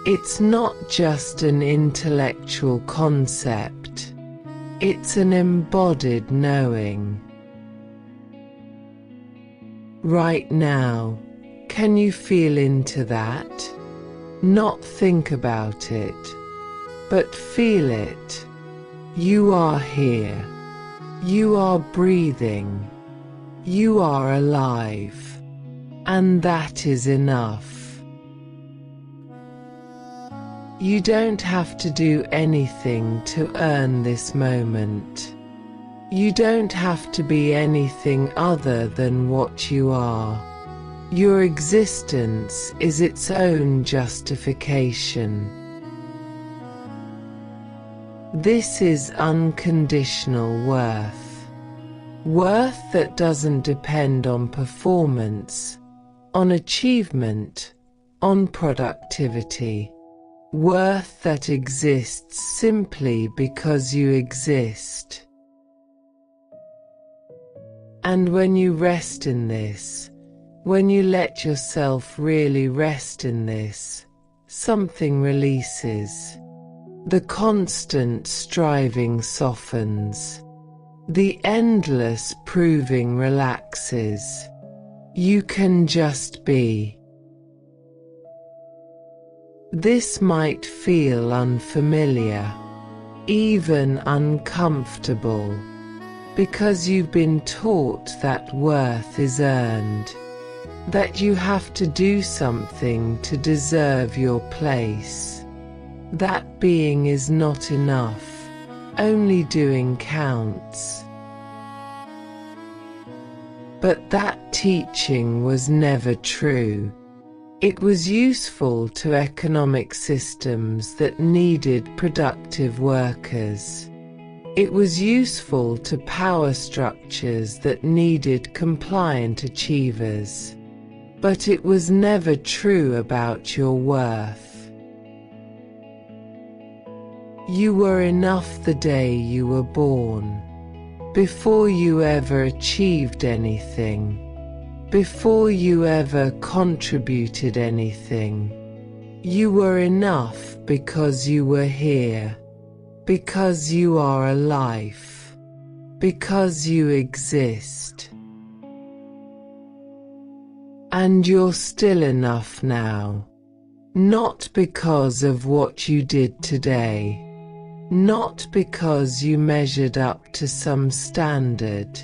It's not just an intellectual concept. It's an embodied knowing. Right now, can you feel into that? Not think about it, but feel it. You are here. You are breathing. You are alive. And that is enough. You don't have to do anything to earn this moment. You don't have to be anything other than what you are. Your existence is its own justification. This is unconditional worth. Worth that doesn't depend on performance, on achievement, on productivity. Worth that exists simply because you exist. And when you rest in this, when you let yourself really rest in this, something releases. The constant striving softens. The endless proving relaxes. You can just be. This might feel unfamiliar, even uncomfortable, because you've been taught that worth is earned, that you have to do something to deserve your place. That being is not enough, only doing counts. But that teaching was never true. It was useful to economic systems that needed productive workers. It was useful to power structures that needed compliant achievers. But it was never true about your worth. You were enough the day you were born, before you ever achieved anything, before you ever contributed anything. You were enough because you were here, because you are alive, because you exist. And you're still enough now, not because of what you did today. Not because you measured up to some standard,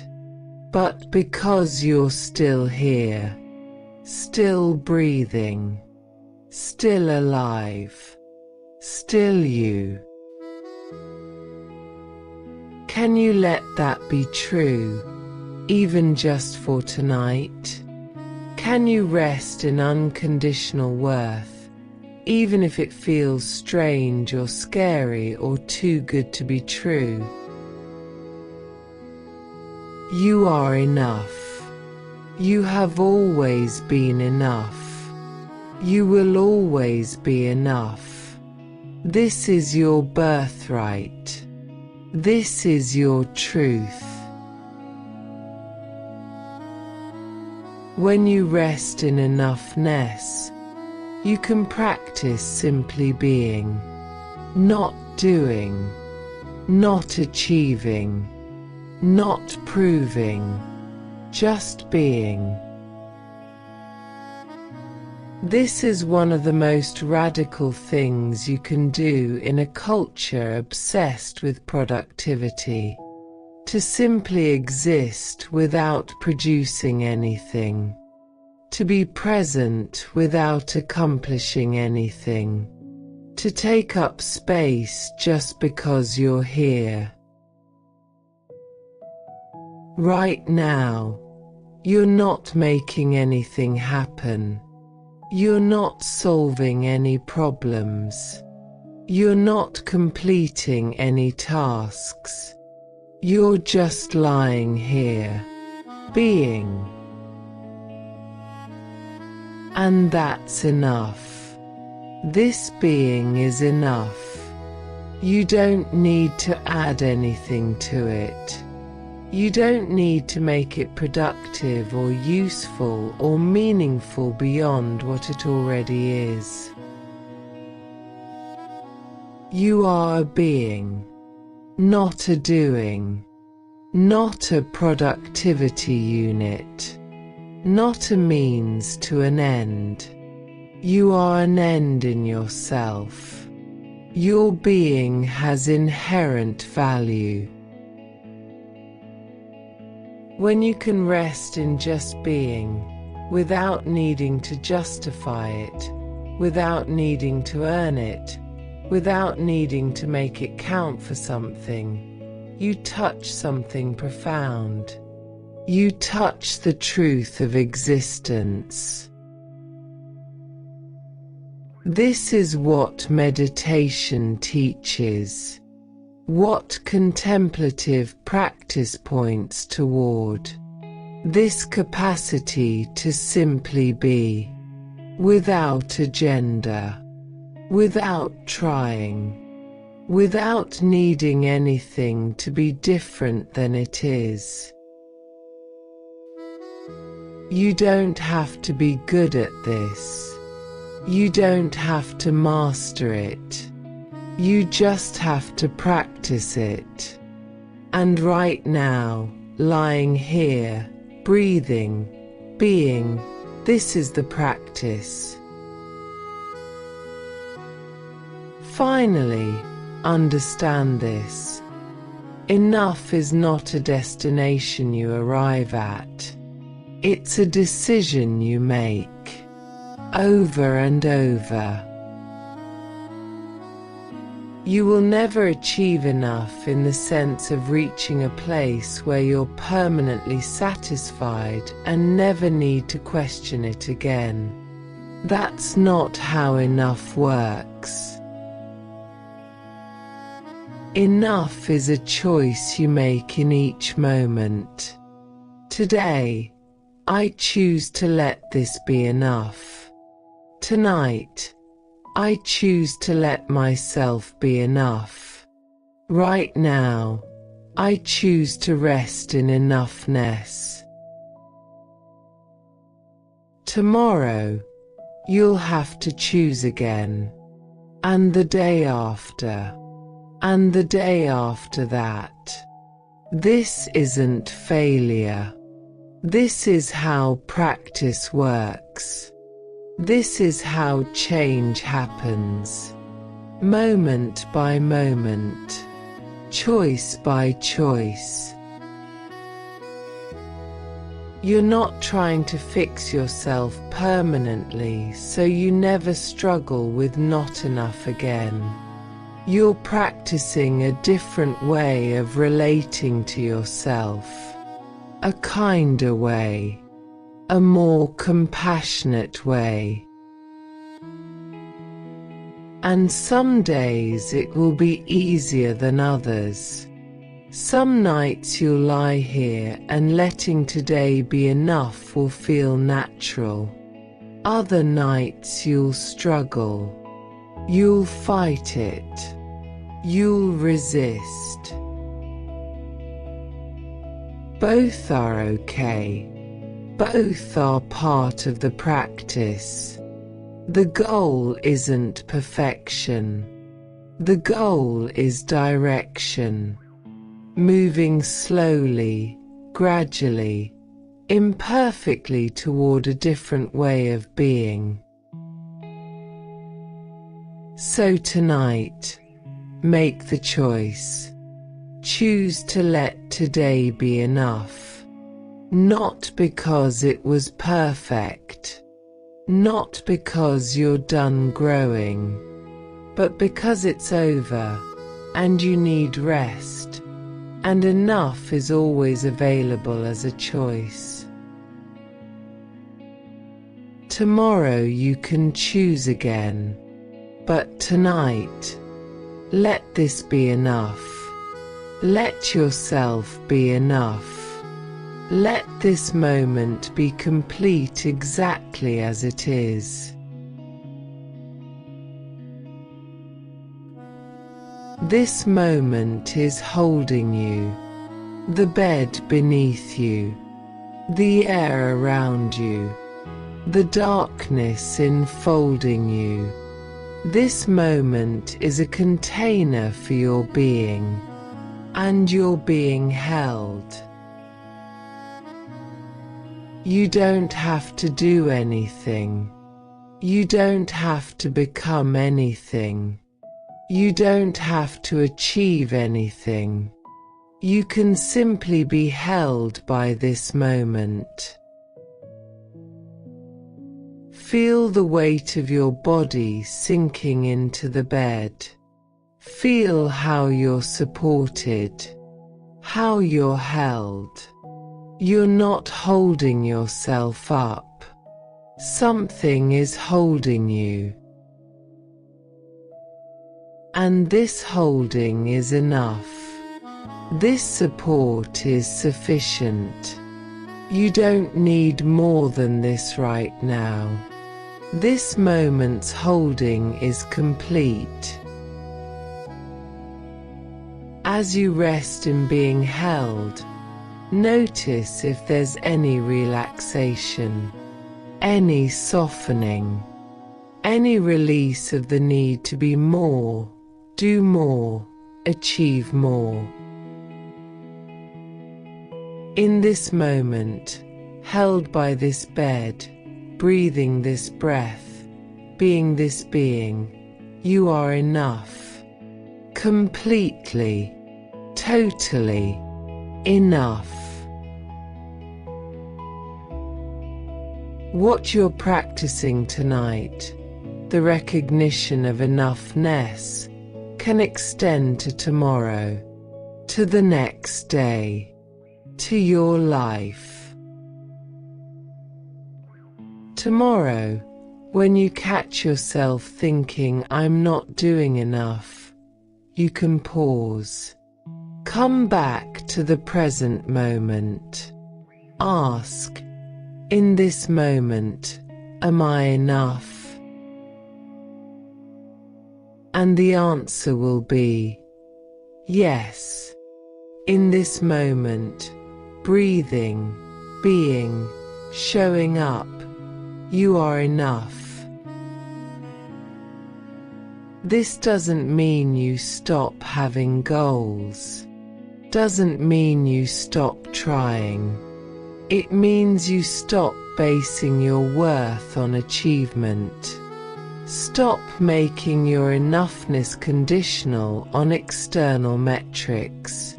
but because you're still here, still breathing, still alive, still you. Can you let that be true, even just for tonight? Can you rest in unconditional worth? Even if it feels strange or scary or too good to be true. You are enough. You have always been enough. You will always be enough. This is your birthright. This is your truth. When you rest in enoughness, you can practice simply being, not doing, not achieving, not proving, just being. This is one of the most radical things you can do in a culture obsessed with productivity. To simply exist without producing anything. To be present without accomplishing anything. To take up space just because you're here. Right now, you're not making anything happen. You're not solving any problems. You're not completing any tasks. You're just lying here, being. And that's enough. This being is enough. You don't need to add anything to it. You don't need to make it productive or useful or meaningful beyond what it already is. You are a being. Not a doing, not a productivity unit, not a means to an end. You are an end in yourself. Your being has inherent value. When you can rest in just being, without needing to justify it, without needing to earn it, without needing to make it count for something, you touch something profound. You touch the truth of existence. This is what meditation teaches, what contemplative practice points toward. This capacity to simply be, without agenda. Without trying, without needing anything to be different than it is. You don't have to be good at this. You don't have to master it. You just have to practice it. And right now, lying here, breathing, being, this is the practice. Finally, understand this. Enough is not a destination you arrive at. It's a decision you make, over and over. You will never achieve enough in the sense of reaching a place where you're permanently satisfied and never need to question it again. That's not how enough works. Enough is a choice you make in each moment. Today, I choose to let this be enough. Tonight, I choose to let myself be enough. Right now, I choose to rest in enoughness. Tomorrow, you'll have to choose again. And the day after. And the day after that. This isn't failure. This is how practice works. This is how change happens. Moment by moment. Choice by choice. You're not trying to fix yourself permanently so you never struggle with not enough again. You're practicing a different way of relating to yourself. A kinder way. A more compassionate way. And some days it will be easier than others. Some nights you'll lie here and letting today be enough will feel natural. Other nights you'll struggle. You'll fight it. You'll resist. Both are okay. Both are part of the practice. The goal isn't perfection. The goal is direction. Moving slowly, gradually, imperfectly toward a different way of being. So tonight, make the choice. Choose to let today be enough. Not because it was perfect. Not because you're done growing. But because it's over, and you need rest. And enough is always available as a choice. Tomorrow you can choose again. But tonight, let this be enough. Let yourself be enough. Let this moment be complete exactly as it is. This moment is holding you, the bed beneath you, the air around you, the darkness enfolding you. This moment is a container for your being, and you're being held. You don't have to do anything. You don't have to become anything. You don't have to achieve anything. You can simply be held by this moment. Feel the weight of your body sinking into the bed. Feel how you're supported, how you're held. You're not holding yourself up. Something is holding you. And this holding is enough. This support is sufficient. You don't need more than this right now. This moment's holding is complete. As you rest in being held, notice if there's any relaxation, any softening, any release of the need to be more, do more, achieve more. In this moment, held by this bed, breathing this breath, being this being, you are enough. Completely, totally, enough. What you're practicing tonight, the recognition of enoughness, can extend to tomorrow, to the next day, to your life. Tomorrow, when you catch yourself thinking, I'm not doing enough, you can pause. Come back to the present moment. Ask, in this moment, am I enough? And the answer will be, yes. In this moment, breathing, being, showing up, you are enough. This doesn't mean you stop having goals. Doesn't mean you stop trying. It means you stop basing your worth on achievement. Stop making your enoughness conditional on external metrics.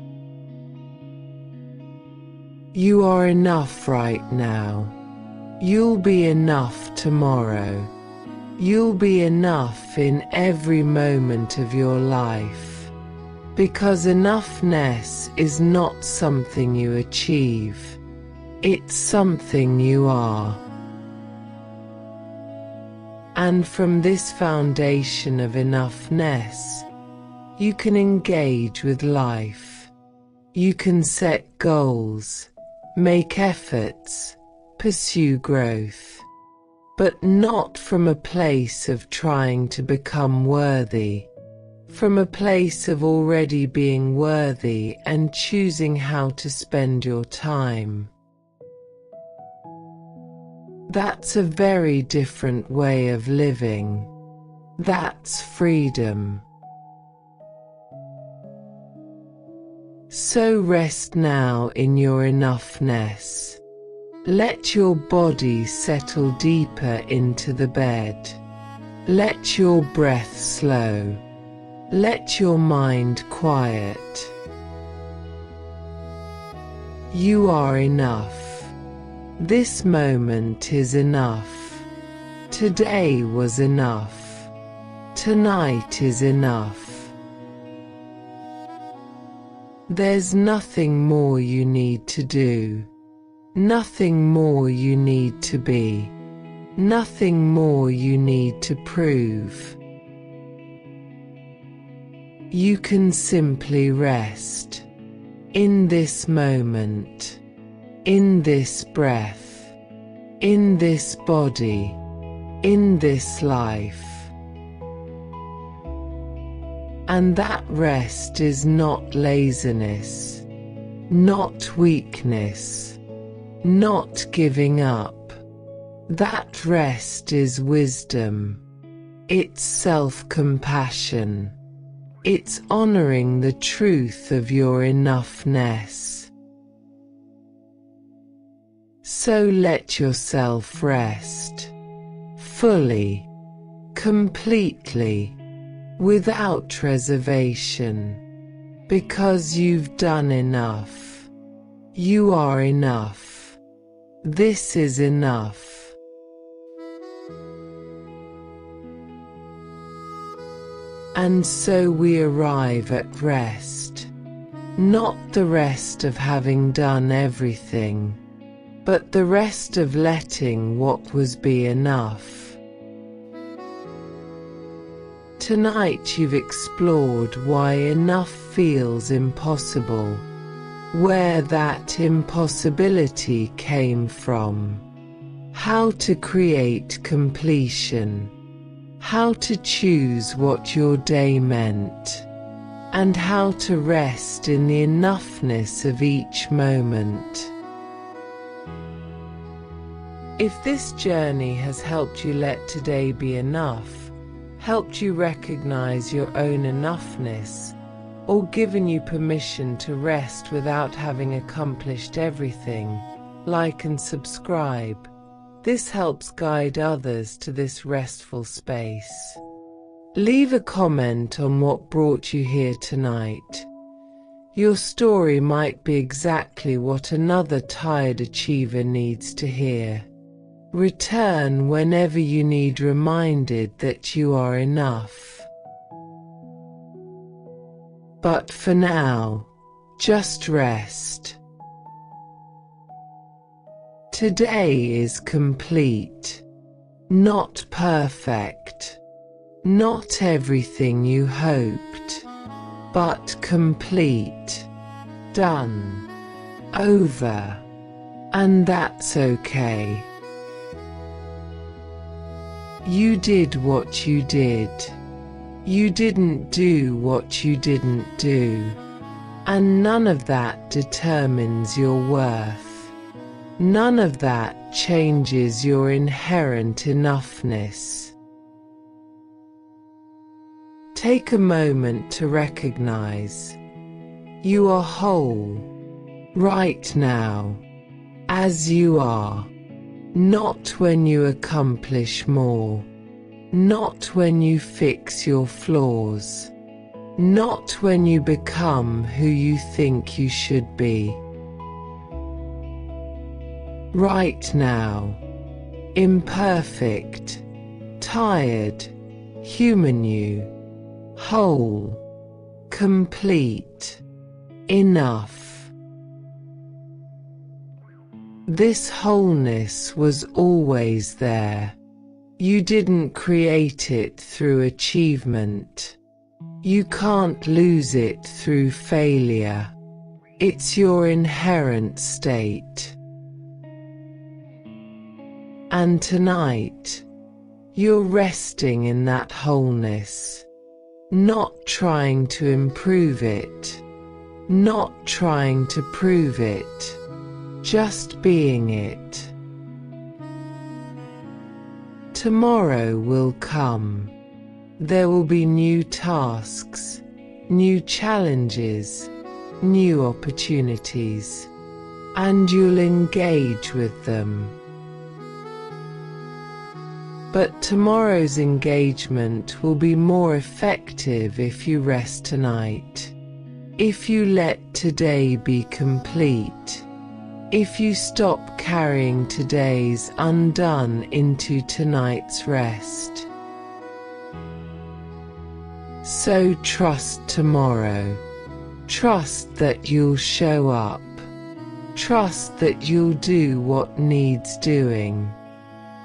You are enough right now. You'll be enough tomorrow. You'll be enough in every moment of your life. Because enoughness is not something you achieve. It's something you are. And from this foundation of enoughness, you can engage with life. You can set goals, make efforts, pursue growth, but not from a place of trying to become worthy, from a place of already being worthy and choosing how to spend your time. That's a very different way of living. That's freedom. So rest now in your enoughness. Let your body settle deeper into the bed. Let your breath slow. Let your mind quiet. You are enough. This moment is enough. Today was enough. Tonight is enough. There's nothing more you need to do. Nothing more you need to be. Nothing more you need to prove. You can simply rest. In this moment. In this breath. In this body. In this life. And that rest is not laziness, not weakness, not giving up. That rest is wisdom. It's self-compassion. It's honoring the truth of your enoughness. So let yourself rest, fully, completely, without reservation, because you've done enough. You are enough. This is enough. And so we arrive at rest, not the rest of having done everything, but the rest of letting what was be enough. Tonight you've explored why enough feels impossible, where that impossibility came from, how to create completion, how to choose what your day meant, and how to rest in the enoughness of each moment. If this journey has helped you let today be enough, helped you recognize your own enoughness, or given you permission to rest without having accomplished everything, like and subscribe. This helps guide others to this restful space. Leave a comment on what brought you here tonight. Your story might be exactly what another tired achiever needs to hear. Return whenever you need reminded that you are enough. But for now, just rest. Today is complete, not perfect, not everything you hoped, but complete, done, over, and that's okay. You did what you did. You didn't do what you didn't do. And none of that determines your worth. None of that changes your inherent enoughness. Take a moment to recognize you are whole right now, as you are. Not when you accomplish more, not when you fix your flaws, not when you become who you think you should be. Right now, imperfect, tired, human you, whole, complete, enough. This wholeness was always there. You didn't create it through achievement. You can't lose it through failure. It's your inherent state. And tonight, you're resting in that wholeness, not trying to improve it, not trying to prove it, just being it. Tomorrow will come. There will be new tasks, new challenges, new opportunities, and you'll engage with them. But tomorrow's engagement will be more effective if you rest tonight, if you let today be complete, if you stop carrying today's undone into tonight's rest. So trust tomorrow. Trust that you'll show up. Trust that you'll do what needs doing.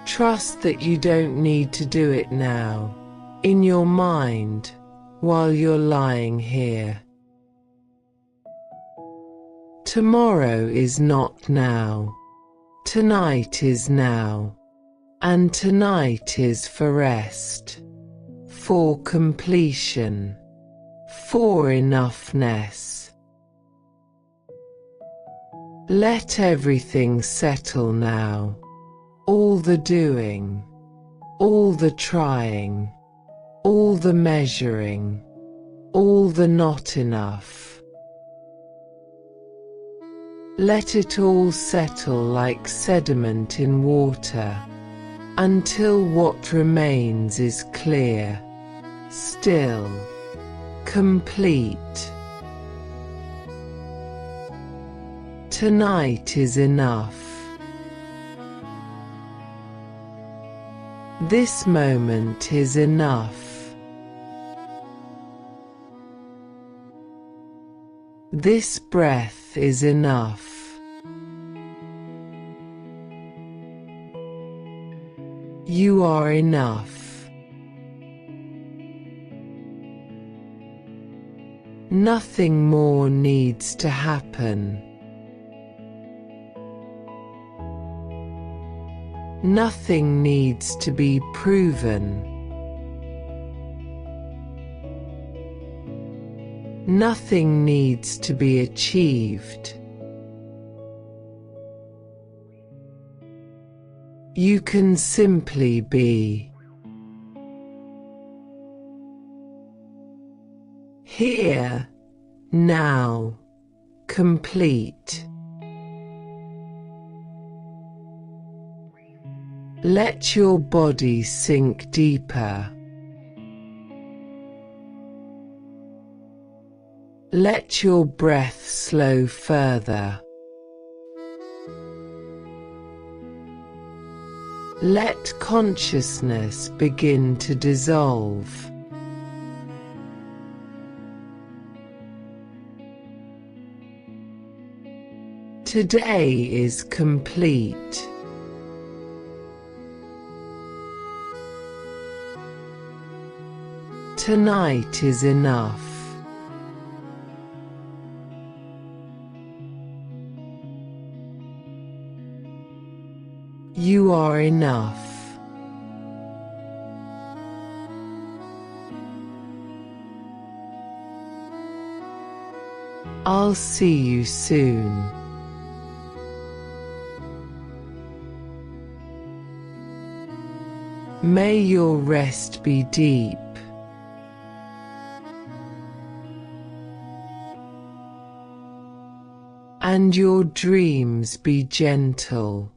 Trust that you don't need to do it now, in your mind, while you're lying here. Tomorrow is not now. Tonight is now. And tonight is for rest, for completion, for enoughness. Let everything settle now. All the doing, all the trying, all the measuring, all the not enough. Let it all settle like sediment in water, until what remains is clear, still, complete. Tonight is enough. This moment is enough. This breath is enough. You are enough. Nothing more needs to happen. Nothing needs to be proven. Nothing needs to be achieved. You can simply be. Here, now, complete. Let your body sink deeper. Let your breath slow further. Let consciousness begin to dissolve. Today is complete. Tonight is enough. You are enough. I'll see you soon. May your rest be deep. And your dreams be gentle.